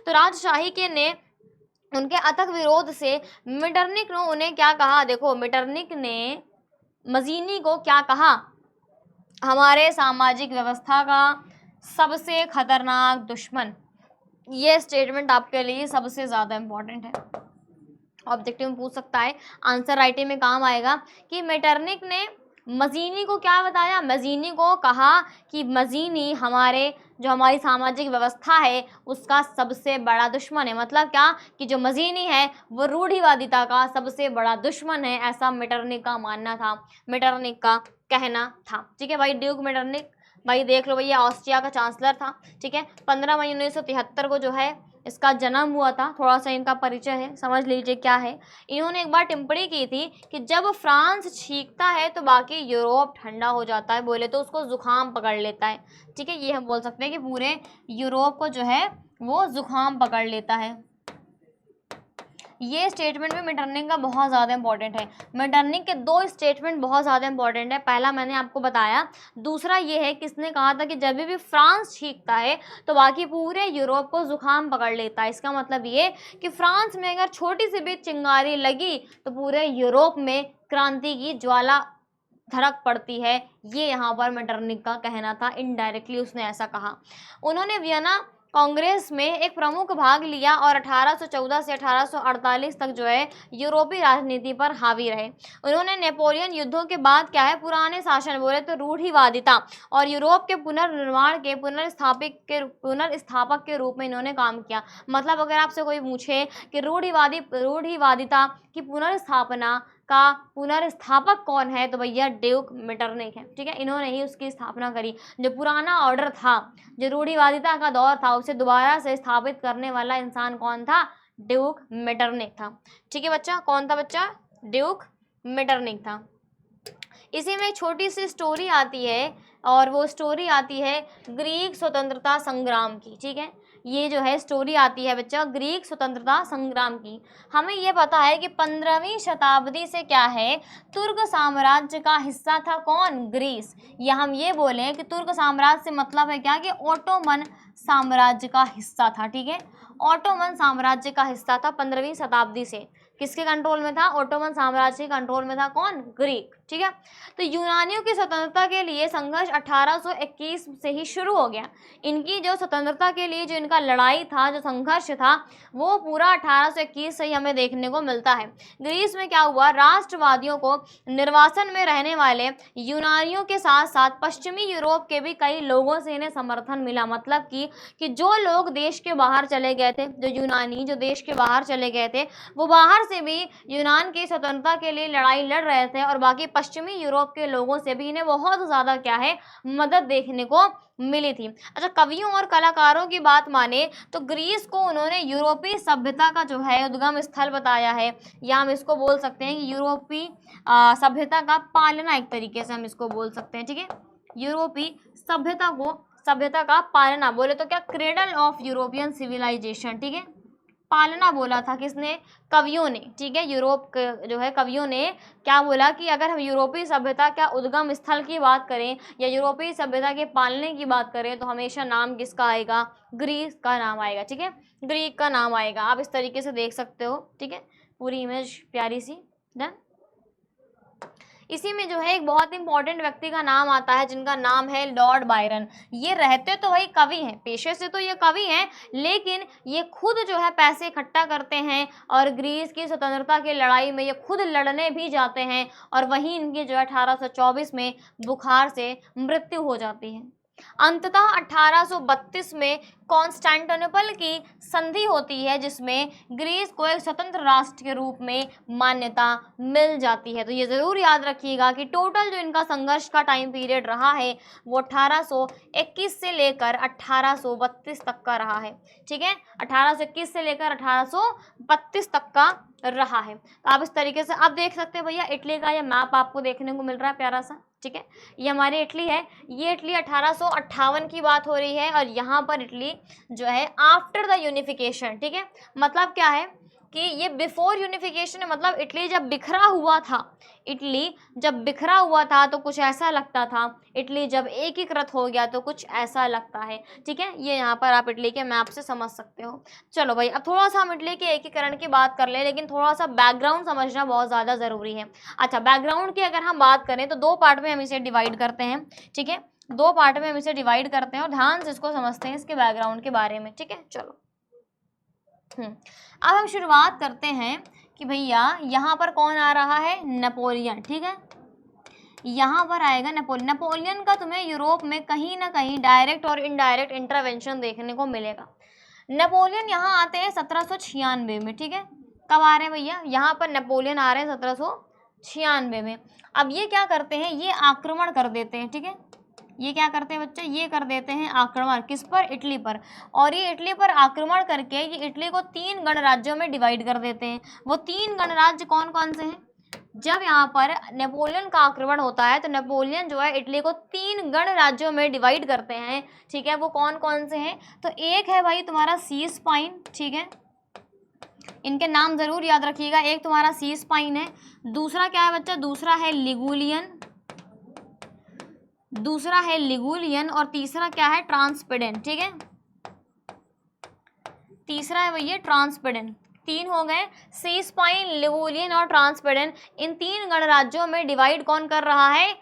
तो राजशाही के ने उनके अथक विरोध से मेटरनिक ने उन्हें क्या कहा, देखो मेटरनिक ने मजीनी को क्या कहा, हमारे सामाजिक व्यवस्था का सबसे खतरनाक दुश्मन। ये स्टेटमेंट आपके लिए सबसे ज़्यादा इम्पॉर्टेंट है, ऑब्जेक्टिव में पूछ सकता है, आंसर राइटिंग में काम आएगा कि मेटरनिक ने मजीनी को क्या बताया, मजीनी को कहा कि मजीनी हमारी सामाजिक व्यवस्था है उसका सबसे बड़ा दुश्मन है। मतलब क्या कि जो मजीनी है वो रूढ़िवादिता का सबसे बड़ा दुश्मन है, ऐसा मेटरनिक का मानना था, मेटरनिक का कहना था। ठीक है भाई, ड्यूक मेटरनिक भाई देख लो भैया ऑस्ट्रिया का चांसलर था। ठीक है, 15 मई 1973 को जो है इसका जन्म हुआ था, थोड़ा सा इनका परिचय है, समझ लीजिए क्या है। इन्होंने एक बार टिप्पणी की थी कि जब फ्रांस छींकता है तो बाकी यूरोप ठंडा हो जाता है, बोले तो उसको जुकाम पकड़ लेता है। ठीक है, ये हम बोल सकते हैं कि पूरे यूरोप को जो है वो जुकाम पकड़ लेता है। ये स्टेटमेंट भी मेटरनिख का बहुत ज़्यादा इंपॉर्टेंट है। मेटरनिख के दो स्टेटमेंट बहुत ज़्यादा इंपॉर्टेंट है। पहला मैंने आपको बताया, दूसरा ये है कि इसने कहा था कि जब भी फ्रांस छींकता है तो बाकी पूरे यूरोप को जुकाम पकड़ लेता है। इसका मतलब ये कि फ्रांस में अगर छोटी सी भी चिंगारी लगी तो पूरे यूरोप में क्रांति की ज्वाला धड़क पड़ती है। ये यहाँ पर मेटरनिख का कहना था, इनडायरेक्टली उसने ऐसा कहा। उन्होंने वियना कांग्रेस में एक प्रमुख भाग लिया और 1814 से 1848 तक जो है यूरोपीय राजनीति पर हावी रहे। उन्होंने नेपोलियन युद्धों के बाद क्या है पुराने शासन, बोले तो रूढ़िवादिता और यूरोप के पुनर्निर्माण के पुनर्स्थापक के रूप में इन्होंने काम किया। मतलब अगर आपसे कोई पूछे कि रूढ़िवादिता की पुनर्स्थापना का पुनर्स्थापक कौन है, तो भैया ड्यूक मेटरनिख है। ठीक है, इन्होंने ही उसकी स्थापना करी। जो पुराना ऑर्डर था, जो रूढ़िवादिता का दौर था, उसे दोबारा से स्थापित करने वाला इंसान कौन था? ड्यूक मेटरनिख था। ठीक है बच्चा, कौन था बच्चा? ड्यूक मेटरनिख था। इसी में एक छोटी सी स्टोरी आती है और वो स्टोरी आती है ग्रीक स्वतंत्रता संग्राम की। ठीक है, ये जो है स्टोरी आती है बच्चा ग्रीक स्वतंत्रता संग्राम की। हमें ये पता है कि 15वीं शताब्दी से क्या है तुर्क साम्राज्य का हिस्सा था कौन? ग्रीस। या हम ये बोलें कि तुर्क साम्राज्य से मतलब है क्या कि ओटोमन साम्राज्य का हिस्सा था। ठीक है, ओटोमन साम्राज्य का हिस्सा था 15वीं शताब्दी से। किसके कंट्रोल में था? ओटोमन साम्राज्य के कंट्रोल में था कौन? ग्रीक। ठीक है, तो यूनानियों की स्वतंत्रता के लिए संघर्ष 1821 से ही शुरू हो गया। इनकी जो स्वतंत्रता के लिए जो इनका लड़ाई था, जो संघर्ष था, वो पूरा 1821 से ही हमें देखने को मिलता है। ग्रीस में क्या हुआ, राष्ट्रवादियों को निर्वासन में रहने वाले यूनानियों के साथ साथ पश्चिमी यूरोप के भी कई लोगों से इन्हें समर्थन मिला। मतलब कि जो लोग देश के बाहर चले गए थे, जो यूनानी जो देश के बाहर चले गए थे, वो बाहर से भी यूनान की स्वतंत्रता के लिए लड़ाई लड़ रहे थे और बाकी पश्चिमी यूरोप के लोगों से भी इन्हें बहुत ज़्यादा क्या है मदद देखने को मिली थी। अच्छा, कवियों और कलाकारों की बात माने तो ग्रीस को उन्होंने यूरोपीय सभ्यता का जो है उद्गम स्थल बताया है, या हम इसको बोल सकते हैं कि यूरोपीय सभ्यता का पालना, एक तरीके से हम इसको बोल सकते हैं। ठीक है, यूरोपीय सभ्यता का पालना, बोले तो क्या क्रेडल ऑफ यूरोपियन सिविलाइजेशन। ठीक है, पालना बोला था किसने? कवियों ने। ठीक है, यूरोप के जो है कवियों ने क्या बोला कि अगर हम यूरोपीय सभ्यता का उद्गम स्थल की बात करें या यूरोपीय सभ्यता के पालने की बात करें तो हमेशा नाम किसका आएगा? ग्रीस का नाम आएगा। ठीक है, ग्रीक का नाम आएगा। आप इस तरीके से देख सकते हो। ठीक है, पूरी इमेज प्यारी सी। डन। इसी में जो है एक बहुत इंपॉर्टेंट व्यक्ति का नाम आता है जिनका नाम है लॉर्ड बायरन। ये रहते तो वही कवि हैं, पेशे से तो ये कवि हैं, लेकिन ये खुद जो है पैसे इकट्ठा करते हैं और ग्रीस की स्वतंत्रता की लड़ाई में ये खुद लड़ने भी जाते हैं और वहीं इनकी जो है 1824 में बुखार से मृत्यु हो जाती है। अंततः 1832 में कॉन्स्टेंटिनोपल की संधि होती है जिसमें ग्रीस को एक स्वतंत्र राष्ट्र के रूप में मान्यता मिल जाती है। तो ये ज़रूर याद रखिएगा कि टोटल जो इनका संघर्ष का टाइम पीरियड रहा है वो 1821 से लेकर 1832 तक का रहा है। ठीक है, 1821 से लेकर 1832 तक का रहा है। तो आप इस तरीके से आप देख सकते हैं भैया इटली का ये मैप आपको देखने को मिल रहा है प्यारा सा। ठीक है, ये हमारी इटली है। ये इटली 1858 की बात हो रही है और यहाँ पर इटली जो है आफ्टर द यूनिफिकेशन। ठीक है, मतलब क्या है कि ये बिफोर यूनिफिकेशन है, मतलब इटली जब बिखरा हुआ था, इटली जब बिखरा हुआ था तो कुछ ऐसा लगता था, इटली जब एकीकृत हो गया तो कुछ ऐसा लगता है। ठीक है, ये यहाँ पर आप इटली के मैप से समझ सकते हो। चलो भाई, अब थोड़ा सा हम इटली के एकीकरण की बात कर लें, लेकिन थोड़ा सा बैकग्राउंड समझना बहुत ज़्यादा ज़रूरी है। अच्छा, बैकग्राउंड की अगर हम बात करें तो दो पार्ट में हम इसे डिवाइड करते हैं। ठीक है, दो पार्ट में हम इसे डिवाइड करते हैं और ध्यान से इसको समझते हैं, इसके बैकग्राउंड के बारे में। ठीक है, चलो अब हम शुरुआत करते हैं कि भैया यहाँ पर कौन आ रहा है? नेपोलियन। ठीक है, यहाँ पर आएगा नेपोलियन। नेपोलियन का तुम्हें यूरोप में कहीं ना कहीं डायरेक्ट और इनडायरेक्ट इंटरवेंशन देखने को मिलेगा। नेपोलियन यहाँ आते हैं 1796 में। ठीक है, कब आ रहे हैं भैया? यहाँ पर नेपोलियन आ रहे हैं 1796 में। अब ये क्या करते हैं? ये आक्रमण कर देते हैं। ठीक है, ये क्या करते हैं बच्चे, ये कर देते हैं आक्रमण, किस पर, इटली पर। और ये इटली पर आक्रमण करके ये इटली को 3 गणराज्यों में डिवाइड कर देते हैं। वो 3 गणराज्य कौन कौन से हैं? जब यहाँ पर नेपोलियन का आक्रमण होता है तो नेपोलियन जो है इटली को 3 गणराज्यों में डिवाइड करते हैं, ठीक है। वो कौन कौन से हैं? तो एक है भाई तुम्हारा सीस्पाइन, ठीक है, इनके नाम जरूर याद रखिएगा। एक तुम्हारा सीस्पाइन है, दूसरा क्या है बच्चा, दूसरा है लिगुलियन, और तीसरा क्या है, ट्रांसपेडेंट, ठीक है। तीसरा है भैया ट्रांसपेडेंट। 3 हो गए, सीस्पाइन, लिगुलियन और ट्रांसपेडेंट। इन 3 गणराज्यों में डिवाइड कौन कर रहा है?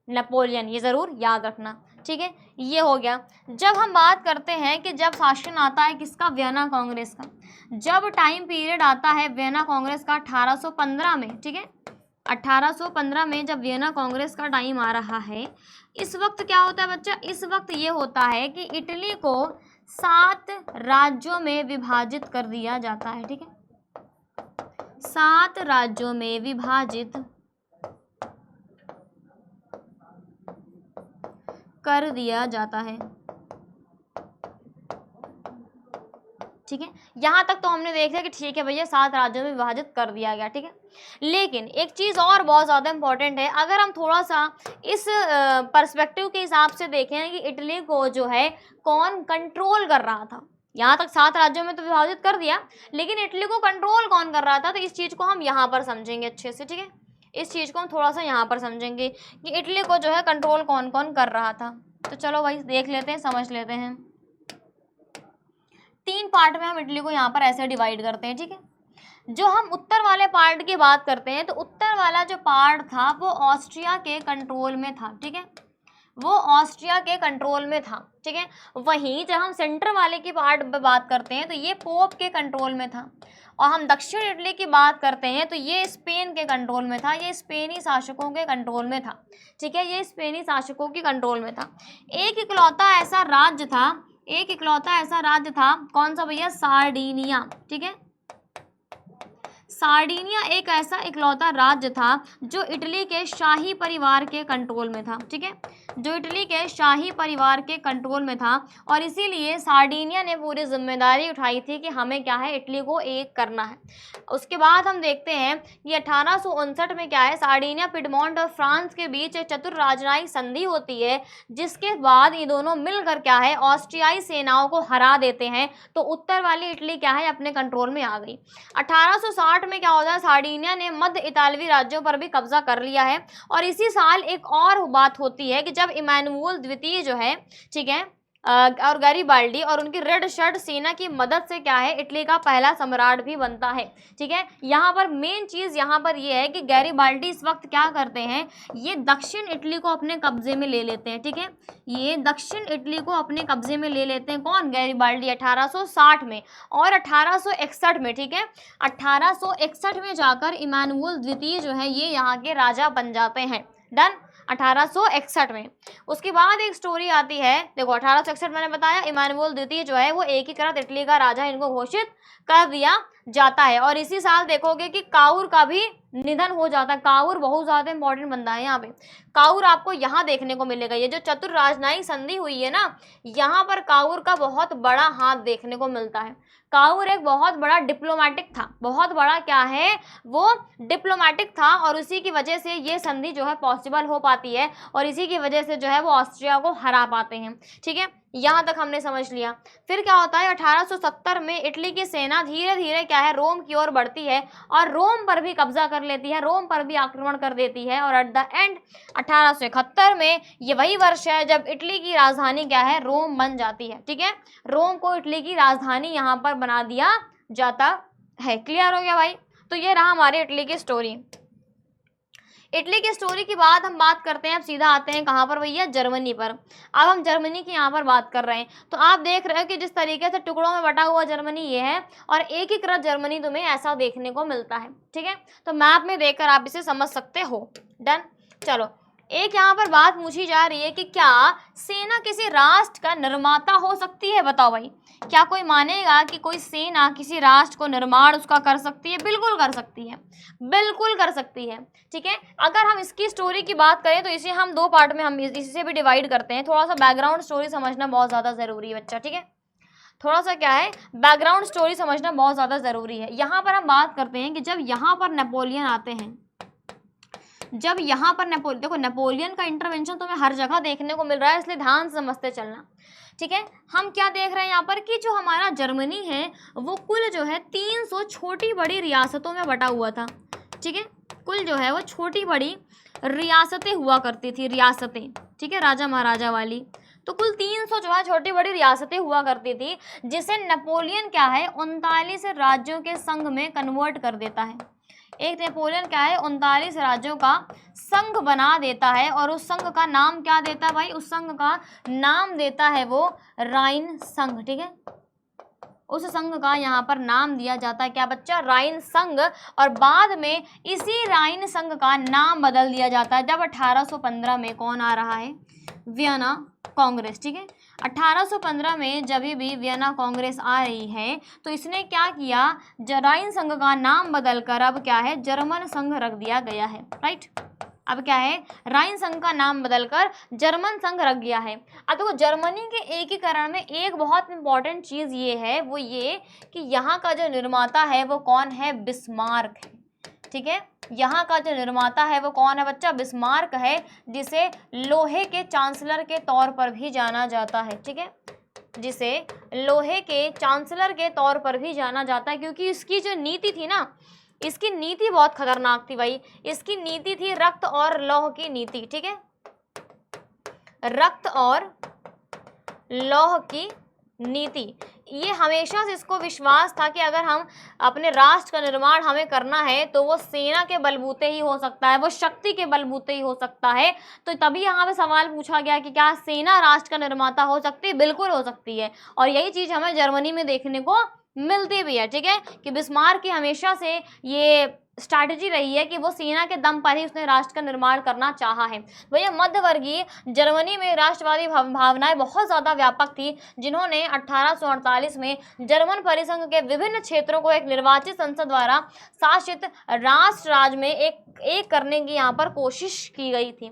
नेपोलियन, ये जरूर याद रखना, ठीक है। ये हो गया। जब हम बात करते हैं कि जब शासन आता है किसका, वियना कांग्रेस का, जब टाइम पीरियड आता है वियना कांग्रेस का 1815 में, ठीक है, 1815 में जब वियना कांग्रेस का टाइम आ रहा है, इस वक्त क्या होता है बच्चा, इस वक्त ये होता है कि इटली को 7 राज्यों में विभाजित कर दिया जाता है, ठीक है, 7 राज्यों में विभाजित कर दिया जाता है, ठीक है। यहाँ तक तो हमने देख लिया कि ठीक है भैया 7 राज्यों में विभाजित कर दिया गया, ठीक है। लेकिन एक चीज़ और बहुत ज़्यादा इंपॉर्टेंट है, अगर हम थोड़ा सा इस पर्सपेक्टिव के हिसाब से देखें कि इटली को जो है कौन कंट्रोल कर रहा था। यहाँ तक 7 राज्यों में तो विभाजित कर दिया, लेकिन इटली को कंट्रोल कौन कर रहा था, तो इस चीज़ को हम यहाँ पर समझेंगे अच्छे से, ठीक है। इस चीज़ को हम थोड़ा सा यहाँ पर समझेंगे कि इटली को जो है कंट्रोल कौन कौन कर रहा था। तो चलो भाई देख लेते हैं, समझ लेते हैं। 3 पार्ट में हम इटली को यहाँ पर ऐसे डिवाइड करते हैं, ठीक है। जो हम उत्तर वाले पार्ट की बात करते हैं तो उत्तर वाला जो पार्ट था वो ऑस्ट्रिया के कंट्रोल में था, ठीक है, वो ऑस्ट्रिया के कंट्रोल में था, ठीक है। वहीं जब हम सेंटर वाले की पार्ट में बात करते हैं तो ये पोप के कंट्रोल में था, और हम दक्षिण इटली की बात करते हैं तो ये स्पेन के कंट्रोल में था, ये स्पेनी शासकों के कंट्रोल में था, ठीक है, ये स्पेनी शासकों के कंट्रोल में था। एक इकलौता ऐसा राज्य था, कौन सा भैया, सार्डिनिया, ठीक है। सार्डिनिया एक ऐसा इकलौता राज्य था जो इटली के शाही परिवार के कंट्रोल में था, ठीक है, जो इटली के शाही परिवार के कंट्रोल में था, और इसीलिए सार्डिनिया ने पूरी जिम्मेदारी उठाई थी कि हमें क्या है, इटली को एक करना है। उसके बाद हम देखते हैं कि 1859 में क्या है, सार्डिनिया, पिडमोंट और फ्रांस के बीच एक चतुर राजनयिक संधि होती है, जिसके बाद ये दोनों मिलकर क्या है, ऑस्ट्रियाई सेनाओं को हरा देते हैं, तो उत्तर वाली इटली क्या है, अपने कंट्रोल में आ गई। 1860 में क्या होता है, सार्डिनिया ने मध्य इतालवी राज्यों पर भी कब्जा कर लिया है। और इसी साल एक और बात होती है कि जब इमैनुअल द्वितीय जो है, ठीक है, और गैरिबाल्डी और उनकी रेड शर्ट सेना की मदद से क्या है, इटली का पहला सम्राट भी बनता है, ठीक है। यहाँ पर मेन चीज़ यहाँ पर ये है कि गैरिबाल्डी इस वक्त क्या करते हैं, ये दक्षिण इटली को अपने कब्जे में ले लेते हैं, ठीक है, ये दक्षिण इटली को अपने कब्जे में ले लेते हैं, कौन, गैरिबाल्डी, 1860 में। और 1861 में, ठीक है, 1861 में जाकर इमैनुअल द्वितीय जो है ये यहाँ के राजा बन जाते हैं। डन, 1861 में। उसके बाद एक स्टोरी आती है, देखो 1861 मैंने बताया, इमैनुअल द्वितीय जो है वो एकीकृत इटली का राजा इनको घोषित कर दिया जाता है। और इसी साल देखोगे कि काउर का भी निधन हो जाता है। काउर बहुत ज़्यादा इंपॉर्टेंट बंदा है यहाँ पे। काउर आपको यहाँ देखने को मिलेगा, ये जो चतुर राजनयिक संधि हुई है ना, यहाँ पर काउर का बहुत बड़ा हाथ देखने को मिलता है। काउर एक बहुत बड़ा डिप्लोमेटिक था, बहुत बड़ा क्या है, वो डिप्लोमेटिक था, और उसी की वजह से ये संधि जो है पॉसिबल हो पाती है, और इसी की वजह से जो है वो ऑस्ट्रिया को हरा पाते हैं, ठीक है। यहाँ तक हमने समझ लिया। फिर क्या होता है, 1870 में इटली की सेना धीरे धीरे क्या है, रोम की ओर बढ़ती है, और रोम पर भी कब्जा कर लेती है, रोम पर भी आक्रमण कर देती है। और एट द एंड 1871 में ये वही वर्ष है जब इटली की राजधानी क्या है, रोम बन जाती है, ठीक है। रोम को इटली की राजधानी यहाँ पर बना दिया जाता है। क्लियर हो गया भाई? तो ये रहा हमारी इटली की स्टोरी। इटली की स्टोरी की बाद हम बात करते हैं, अब सीधा आते हैं कहाँ पर भैया, जर्मनी पर। अब हम जर्मनी की यहाँ पर बात कर रहे हैं। तो आप देख रहे हो कि जिस तरीके से टुकड़ों में बटा हुआ जर्मनी ये है, और एकीकृत जर्मनी तुम्हें ऐसा देखने को मिलता है, ठीक है। तो मैप में देखकर आप इसे समझ सकते हो। डन। चलो, एक यहाँ पर बात पूछी जा रही है कि क्या सेना किसी राष्ट्र का निर्माता हो सकती है? बताओ भाई, क्या कोई मानेगा कि कोई सेना किसी राष्ट्र को निर्माण उसका कर सकती है? बिल्कुल कर सकती है, बिल्कुल कर सकती है। ठीक है, अगर हम इसकी स्टोरी की बात करें तो इसे हम दो पार्ट में हम इसे भी डिवाइड करते हैं। थोड़ा सा बैकग्राउंड स्टोरी समझना बहुत ज़्यादा ज़रूरी है बच्चा। ठीक है, थोड़ा सा क्या है, बैकग्राउंड स्टोरी समझना बहुत ज़्यादा ज़रूरी है। यहाँ पर हम बात करते हैं कि जब यहाँ पर नेपोलियन आते हैं, जब यहाँ पर देखो नेपोलियन का इंटरवेंशन तुम्हें हर जगह देखने को मिल रहा है, इसलिए ध्यान से समझते चलना। ठीक है, हम क्या देख रहे हैं यहाँ पर कि जो हमारा जर्मनी है वो कुल जो है 300 छोटी बड़ी रियासतों में बटा हुआ था। ठीक है, कुल जो है वो छोटी बड़ी रियासतें हुआ करती थी, रियासतें। ठीक है, राजा महाराजा वाली। तो कुल 300 जो है छोटी बड़ी रियासतें हुआ करती थी, जिसे नेपोलियन क्या है 39 राज्यों के संघ में कन्वर्ट कर देता है। एक नेपोलियन क्या है 39 राज्यों का संघ बना देता है, और उस संघ का नाम क्या देता है भाई? उस संघ का नाम देता है वो राइन संघ। ठीक है, उस संघ का यहाँ पर नाम दिया जाता है क्या बच्चा? राइन संघ। और बाद में इसी राइन संघ का नाम बदल दिया जाता है जब 1815 में कौन आ रहा है? वियना कांग्रेस। ठीक है, 1815 में जब भी वियना कांग्रेस आ रही है तो इसने क्या किया? राइन संघ का नाम बदलकर अब क्या है? जर्मन संघ रख दिया गया है। राइट, अब क्या है? राइन संघ का नाम बदलकर जर्मन संघ रख दिया है। अब देखो जर्मनी के एकीकरण में एक बहुत इंपॉर्टेंट चीज़ ये है, वो ये कि यहाँ का जो निर्माता है वो कौन है? बिस्मार्क है। ठीक है, यहाँ का जो निर्माता है वो कौन है बच्चा? बिस्मार्क है, जिसे लोहे के चांसलर के तौर पर भी जाना जाता है। ठीक है, जिसे लोहे के चांसलर के तौर पर भी जाना जाता है, क्योंकि इसकी जो नीति थी ना, इसकी नीति बहुत खतरनाक थी भाई। इसकी नीति थी रक्त और लौह की नीति। ठीक है, रक्त और लौह की नीति। ये हमेशा से इसको विश्वास था कि अगर हम अपने राष्ट्र का निर्माण हमें करना है तो वो सेना के बलबूते ही हो सकता है, वो शक्ति के बलबूते ही हो सकता है। तो तभी यहाँ पे सवाल पूछा गया कि क्या सेना राष्ट्र का निर्माता हो सकती है? बिल्कुल हो सकती है, और यही चीज़ हमें जर्मनी में देखने को मिलती भी है। ठीक है, कि बिस्मार्क की हमेशा से ये स्ट्रैटेजी रही है कि वो सेना के दम पर ही उसने राष्ट्र का निर्माण करना चाहा है। भैया मध्यवर्गीय जर्मनी में राष्ट्रवादी भावनाएं बहुत ज़्यादा व्यापक थी, जिन्होंने 1848 में जर्मन परिसंघ के विभिन्न क्षेत्रों को एक निर्वाचित संसद द्वारा शासित राष्ट्र राज में एक करने की यहाँ पर कोशिश की गई थी।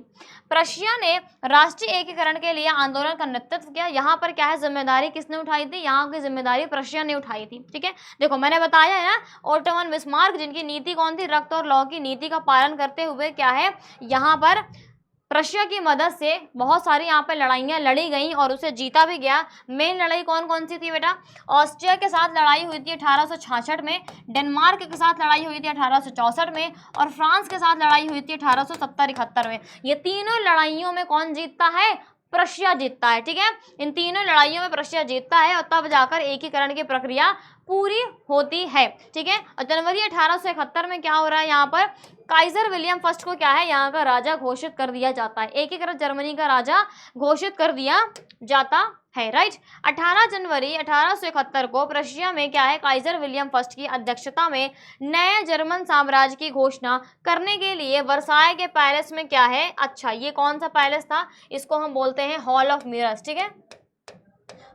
प्रशिया ने राष्ट्रीय एकीकरण के लिए आंदोलन का नेतृत्व किया। यहाँ पर क्या है, जिम्मेदारी किसने उठाई थी? यहाँ की जिम्मेदारी प्रशिया ने उठाई थी। ठीक है, देखो मैंने बताया है ना, ओटो वन बिस्मार्क, जिनकी नीति कौन थी? रक्त और लौह की नीति का पालन करते हुए क्या है, यहाँ पर प्रशिया की मदद से बहुत सारी यहाँ पर लड़ाइयाँ लड़ी गई और उसे जीता भी गया। मेन लड़ाई कौन कौन सी थी बेटा? ऑस्ट्रिया के साथ लड़ाई हुई थी 1866 में, डेनमार्क के साथ लड़ाई हुई थी 1864 में, और फ्रांस के साथ लड़ाई हुई थी 1870-71 में। ये तीनों लड़ाइयों में कौन जीतता है? प्रशिया जीतता है। ठीक है, इन तीनों लड़ाइयों में प्रशिया जीतता है और तब जाकर एकीकरण की प्रक्रिया पूरी होती है। ठीक है, और जनवरी 1871 में क्या हो रहा है? यहाँ पर काइजर विलियम फर्स्ट को क्या है, यहाँ का राजा घोषित कर दिया जाता है। एकीकृत जर्मनी का राजा घोषित कर दिया जाता है। राइट, 18 जनवरी 1871 को प्रशिया में क्या है, काइजर विलियम फर्स्ट की अध्यक्षता में नए जर्मन साम्राज्य की घोषणा करने के लिए वर्साय के पैलेस में क्या है, अच्छा ये कौन सा पैलेस था? इसको हम बोलते हैं हॉल ऑफ मिरर्स। ठीक है,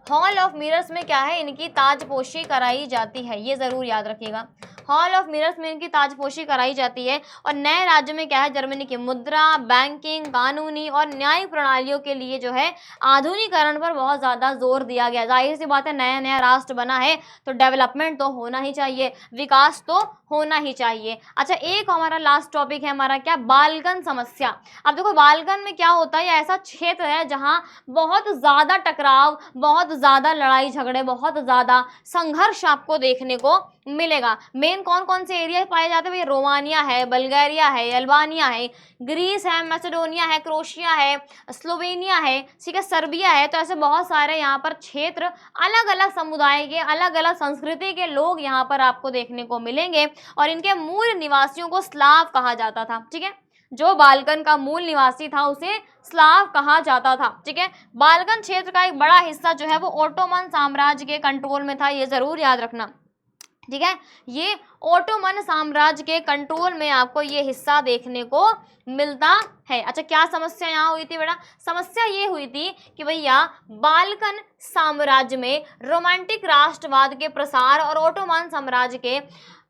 हॉल ऑफ मिरर्स में क्या है, इनकी ताजपोशी कराई जाती है, ये जरूर याद रखिएगा। हॉल ऑफ मिरर्स में इनकी ताजपोशी कराई जाती है। और नए राज्य में क्या है, जर्मनी की मुद्रा, बैंकिंग, कानूनी और न्यायिक प्रणालियों के लिए जो है आधुनिकीकरण पर बहुत ज़्यादा जोर दिया गया। जाहिर सी बात है, नया नया राष्ट्र बना है तो डेवलपमेंट तो होना ही चाहिए, विकास तो होना ही चाहिए। अच्छा, एक हमारा लास्ट टॉपिक है हमारा क्या, बालकन समस्या। अब देखो बालकन में क्या होता है, ऐसा क्षेत्र है जहाँ बहुत ज़्यादा टकराव, बहुत ज़्यादा लड़ाई झगड़े, बहुत ज़्यादा संघर्ष आपको देखने को मिलेगा। मेन कौन कौन से एरिया पाए जाते हैं? रोमानिया है, बल्गारिया है, अल्बानिया है, ग्रीस है, मैसेडोनिया है, क्रोशिया है, स्लोवेनिया है, ठीक है, सर्बिया है। तो ऐसे बहुत सारे यहाँ पर क्षेत्र, अलग अलग समुदाय के, अलग अलग संस्कृति के लोग यहाँ पर आपको देखने को मिलेंगे, और इनके मूल निवासियों को स्लाव कहा जाता था। ठीक है, जो बाल्कन का मूल निवासी था उसे स्लाव कहा जाता था। ठीक है, बाल्कन क्षेत्र का एक बड़ा हिस्सा जो है वो ओटोमन साम्राज्य के कंट्रोल में था, ये जरूर याद रखना। ठीक है, ये ओटोमन साम्राज्य के कंट्रोल में आपको ये हिस्सा देखने को मिलता है। अच्छा, क्या समस्या यहाँ हुई थी बेटा? समस्या ये हुई थी कि भैया बाल्कन साम्राज्य में रोमांटिक राष्ट्रवाद के प्रसार और ओटोमान साम्राज्य के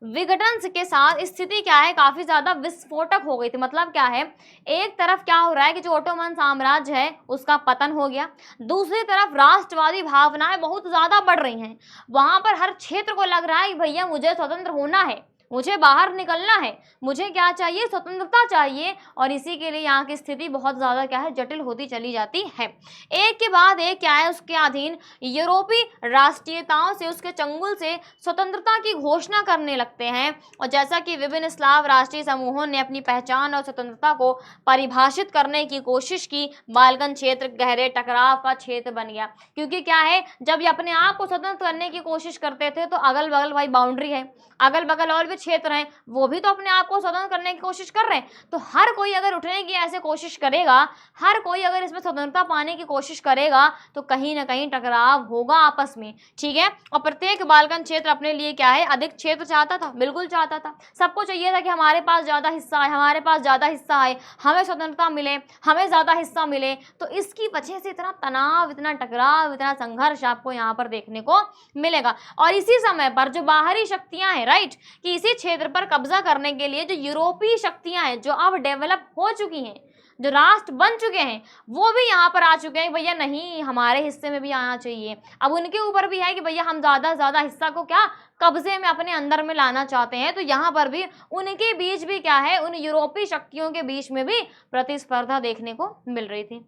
विघटन के साथ स्थिति क्या है, काफी ज्यादा विस्फोटक हो गई थी। मतलब क्या है, एक तरफ क्या हो रहा है कि जो ओटोमन साम्राज्य है उसका पतन हो गया, दूसरी तरफ राष्ट्रवादी भावनाएं बहुत ज्यादा बढ़ रही हैं। वहां पर हर क्षेत्र को लग रहा है कि भैया मुझे स्वतंत्र होना है, मुझे बाहर निकलना है, मुझे क्या चाहिए, स्वतंत्रता चाहिए। और इसी के लिए यहाँ की स्थिति बहुत ज़्यादा क्या है, जटिल होती चली जाती है। एक के बाद एक क्या है, उसके अधीन यूरोपीय राष्ट्रीयताओं से, उसके चंगुल से स्वतंत्रता की घोषणा करने लगते हैं। और जैसा कि विभिन्न स्लाव राष्ट्रीय समूहों ने अपनी पहचान और स्वतंत्रता को परिभाषित करने की कोशिश की, बाल्कन क्षेत्र गहरे टकराव का क्षेत्र बन गया। क्योंकि क्या है, जब ये अपने आप को स्वतंत्र करने की कोशिश करते थे तो अगल बगल भाई बाउंड्री है, अगल बगल और भी क्षेत्र हैं, वो भी तो अपने आप को स्वतंत्र करने की कोशिश कर रहे हैं। तो हर कोई अगर उठने की ऐसे कोशिश करेगा, हर कोई अगर इसमें स्वतंत्रता पाने की कोशिश करेगा तो कहीं ना कहीं टकराव होगा आपस में, ठीक है। और प्रत्येक बाल्कन क्षेत्र अपने लिए क्या है, अधिक क्षेत्र चाहता था, बिल्कुल चाहता था। सबको चाहिए था कि हमारे पास ज्यादा हिस्सा है, हमारे पास ज्यादा हिस्सा है, हमें स्वतंत्रता मिले, हमें ज्यादा हिस्सा मिले। तो इसकी वजह से इतना तनाव, इतना टकराव, इतना संघर्ष आपको यहाँ पर देखने को मिलेगा। और इसी समय पर जो बाहरी शक्तियां हैं, राइट, कि इसी क्षेत्र पर कब्जा करने के लिए जो यूरोपीय शक्तियां हैं, जो अब डेवलप हो चुकी हैं, जो राष्ट्र बन चुके हैं, वो भी यहाँ पर आ चुके हैं। भैया नहीं, हमारे हिस्से में भी आना चाहिए। अब उनके ऊपर भी है कि भैया हम ज्यादा हिस्सा को क्या कब्जे में अपने अंदर में लाना चाहते हैं। तो यहाँ पर भी उनके बीच भी क्या है, उन यूरोपीय शक्तियों के बीच में भी प्रतिस्पर्धा देखने को मिल रही थी,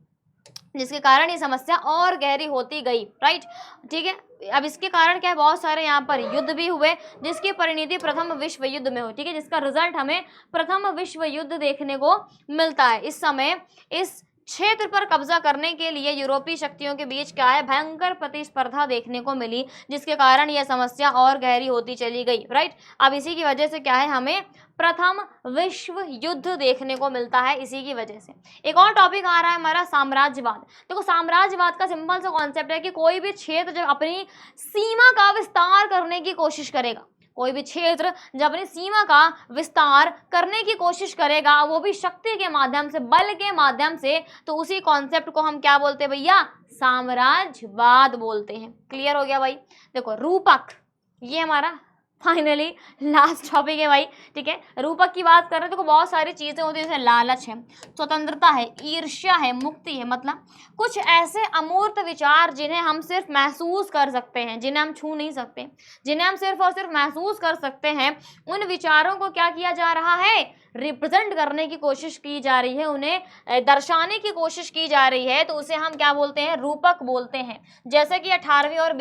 जिसके कारण ये समस्या और गहरी होती गई, राइट, ठीक है। अब इसके कारण क्या है, बहुत सारे यहाँ पर युद्ध भी हुए, जिसकी परिणति प्रथम विश्व युद्ध में हुई, ठीक है, जिसका रिजल्ट हमें प्रथम विश्व युद्ध देखने को मिलता है। इस समय इस क्षेत्र पर कब्जा करने के लिए यूरोपीय शक्तियों के बीच क्या है, भयंकर प्रतिस्पर्धा देखने को मिली, जिसके कारण यह समस्या और गहरी होती चली गई, राइट। अब इसी की वजह से क्या है, हमें प्रथम विश्व युद्ध देखने को मिलता है। इसी की वजह से एक और टॉपिक आ रहा है हमारा, साम्राज्यवाद। देखो, साम्राज्यवाद का सिंपल सा कॉन्सेप्ट है कि कोई भी क्षेत्र जब अपनी सीमा का विस्तार करने की कोशिश करेगा, कोई भी क्षेत्र जब अपनी सीमा का विस्तार करने की कोशिश करेगा, वो भी शक्ति के माध्यम से, बल के माध्यम से, तो उसी कॉन्सेप्ट को हम क्या बोलते हैं भैया, साम्राज्यवाद बोलते हैं। क्लियर हो गया भाई? देखो, रूपक, ये हमारा फाइनली लास्ट टॉपिक है भाई, ठीक है। रूपक की बात कर रहे हैं, देखो बहुत सारी चीजें होती है, जैसे लालच है, स्वतंत्रता है, ईर्ष्या है, मुक्ति है। मतलब कुछ ऐसे अमूर्त विचार जिन्हें हम सिर्फ महसूस कर सकते हैं, जिन्हें हम छू नहीं सकते, जिन्हें हम सिर्फ और सिर्फ महसूस कर सकते हैं, उन विचारों को क्या किया जा रहा है, रिप्रेजेंट करने की कोशिश की जा रही है, उन्हें दर्शाने की कोशिश की जा रही है। तो उसे हम क्या बोलते हैं, रूपक बोलते हैं। जैसे कि 18वीं और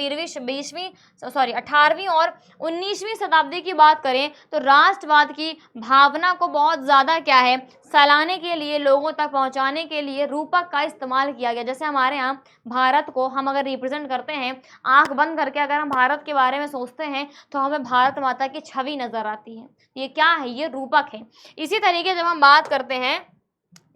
19वीं शताब्दी की बात करें तो राष्ट्रवाद की भावना को बहुत ज़्यादा क्या है, फैलाने के लिए, लोगों तक पहुंचाने के लिए रूपक का इस्तेमाल किया गया। जैसे हमारे यहाँ भारत को हम अगर रिप्रेजेंट करते हैं, आंख बंद करके अगर हम भारत के बारे में सोचते हैं तो हमें भारत माता की छवि नजर आती है। ये क्या है, ये रूपक है। इसी तरीके जब हम बात करते हैं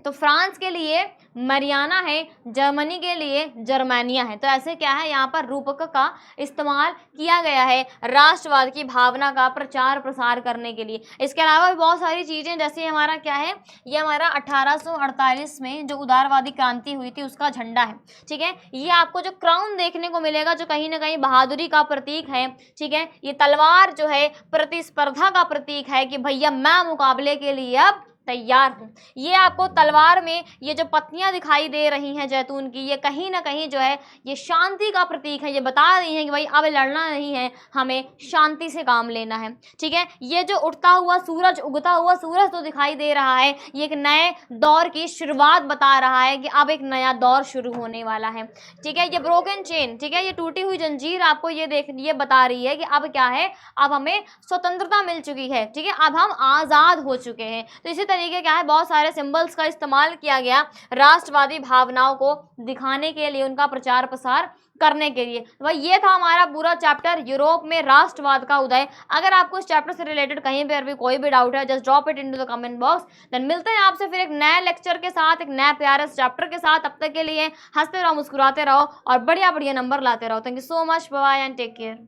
तो फ्रांस के लिए मरियाना है, जर्मनी के लिए जर्मानिया है। तो ऐसे क्या है, यहाँ पर रूपक का इस्तेमाल किया गया है राष्ट्रवाद की भावना का प्रचार प्रसार करने के लिए। इसके अलावा भी बहुत सारी चीज़ें, जैसे हमारा क्या है, ये हमारा 1848 में जो उदारवादी क्रांति हुई थी उसका झंडा है, ठीक है। ये आपको जो क्राउन देखने को मिलेगा, जो कहीं ना कहीं बहादुरी का प्रतीक है, ठीक है। ये तलवार जो है प्रतिस्पर्धा का प्रतीक है कि भैया मैं मुकाबले के लिए अब तैयार हूँ। ये आपको तलवार में ये जो पत्तियां दिखाई दे रही हैं जैतून की, ये कहीं ना कहीं जो है ये शांति का प्रतीक है। ये बता रही हैं कि भाई अब लड़ना नहीं है, हमें शांति से काम लेना है, ठीक है। ये जो उठता हुआ सूरज, उगता हुआ सूरज तो दिखाई दे रहा है, ये एक नए दौर की शुरुआत बता रहा है कि अब एक नया दौर शुरू होने वाला है, ठीक है। ये ब्रोकन चेन, ठीक है, ये टूटी हुई जंजीर आपको ये बता रही है कि अब क्या है, अब हमें स्वतंत्रता मिल चुकी है, ठीक है, अब हम आज़ाद हो चुके हैं। तो इसी तरीके क्या है, बहुत सारे सिंबल्स का इस्तेमाल किया गया राष्ट्रवादी भावनाओं को दिखाने के लिए, उनका प्रचार प्रसार करने के लिए। भाई ये था हमारा पूरा चैप्टर, यूरोप में राष्ट्रवाद का उदय। अगर आपको इस चैप्टर से रिलेटेड कहीं पर भी कोई भी डाउट है, just drop it into the comment box. Then मिलते हैं आपसे फिर एक नए लेक्चर के साथ, एक नए प्यारे चैप्टर के साथ। तब तक के लिए हंसते रहो, मुस्कुराते रहो और बढ़िया बढ़िया नंबर लाते रहो। Thank you so much, bye and take care.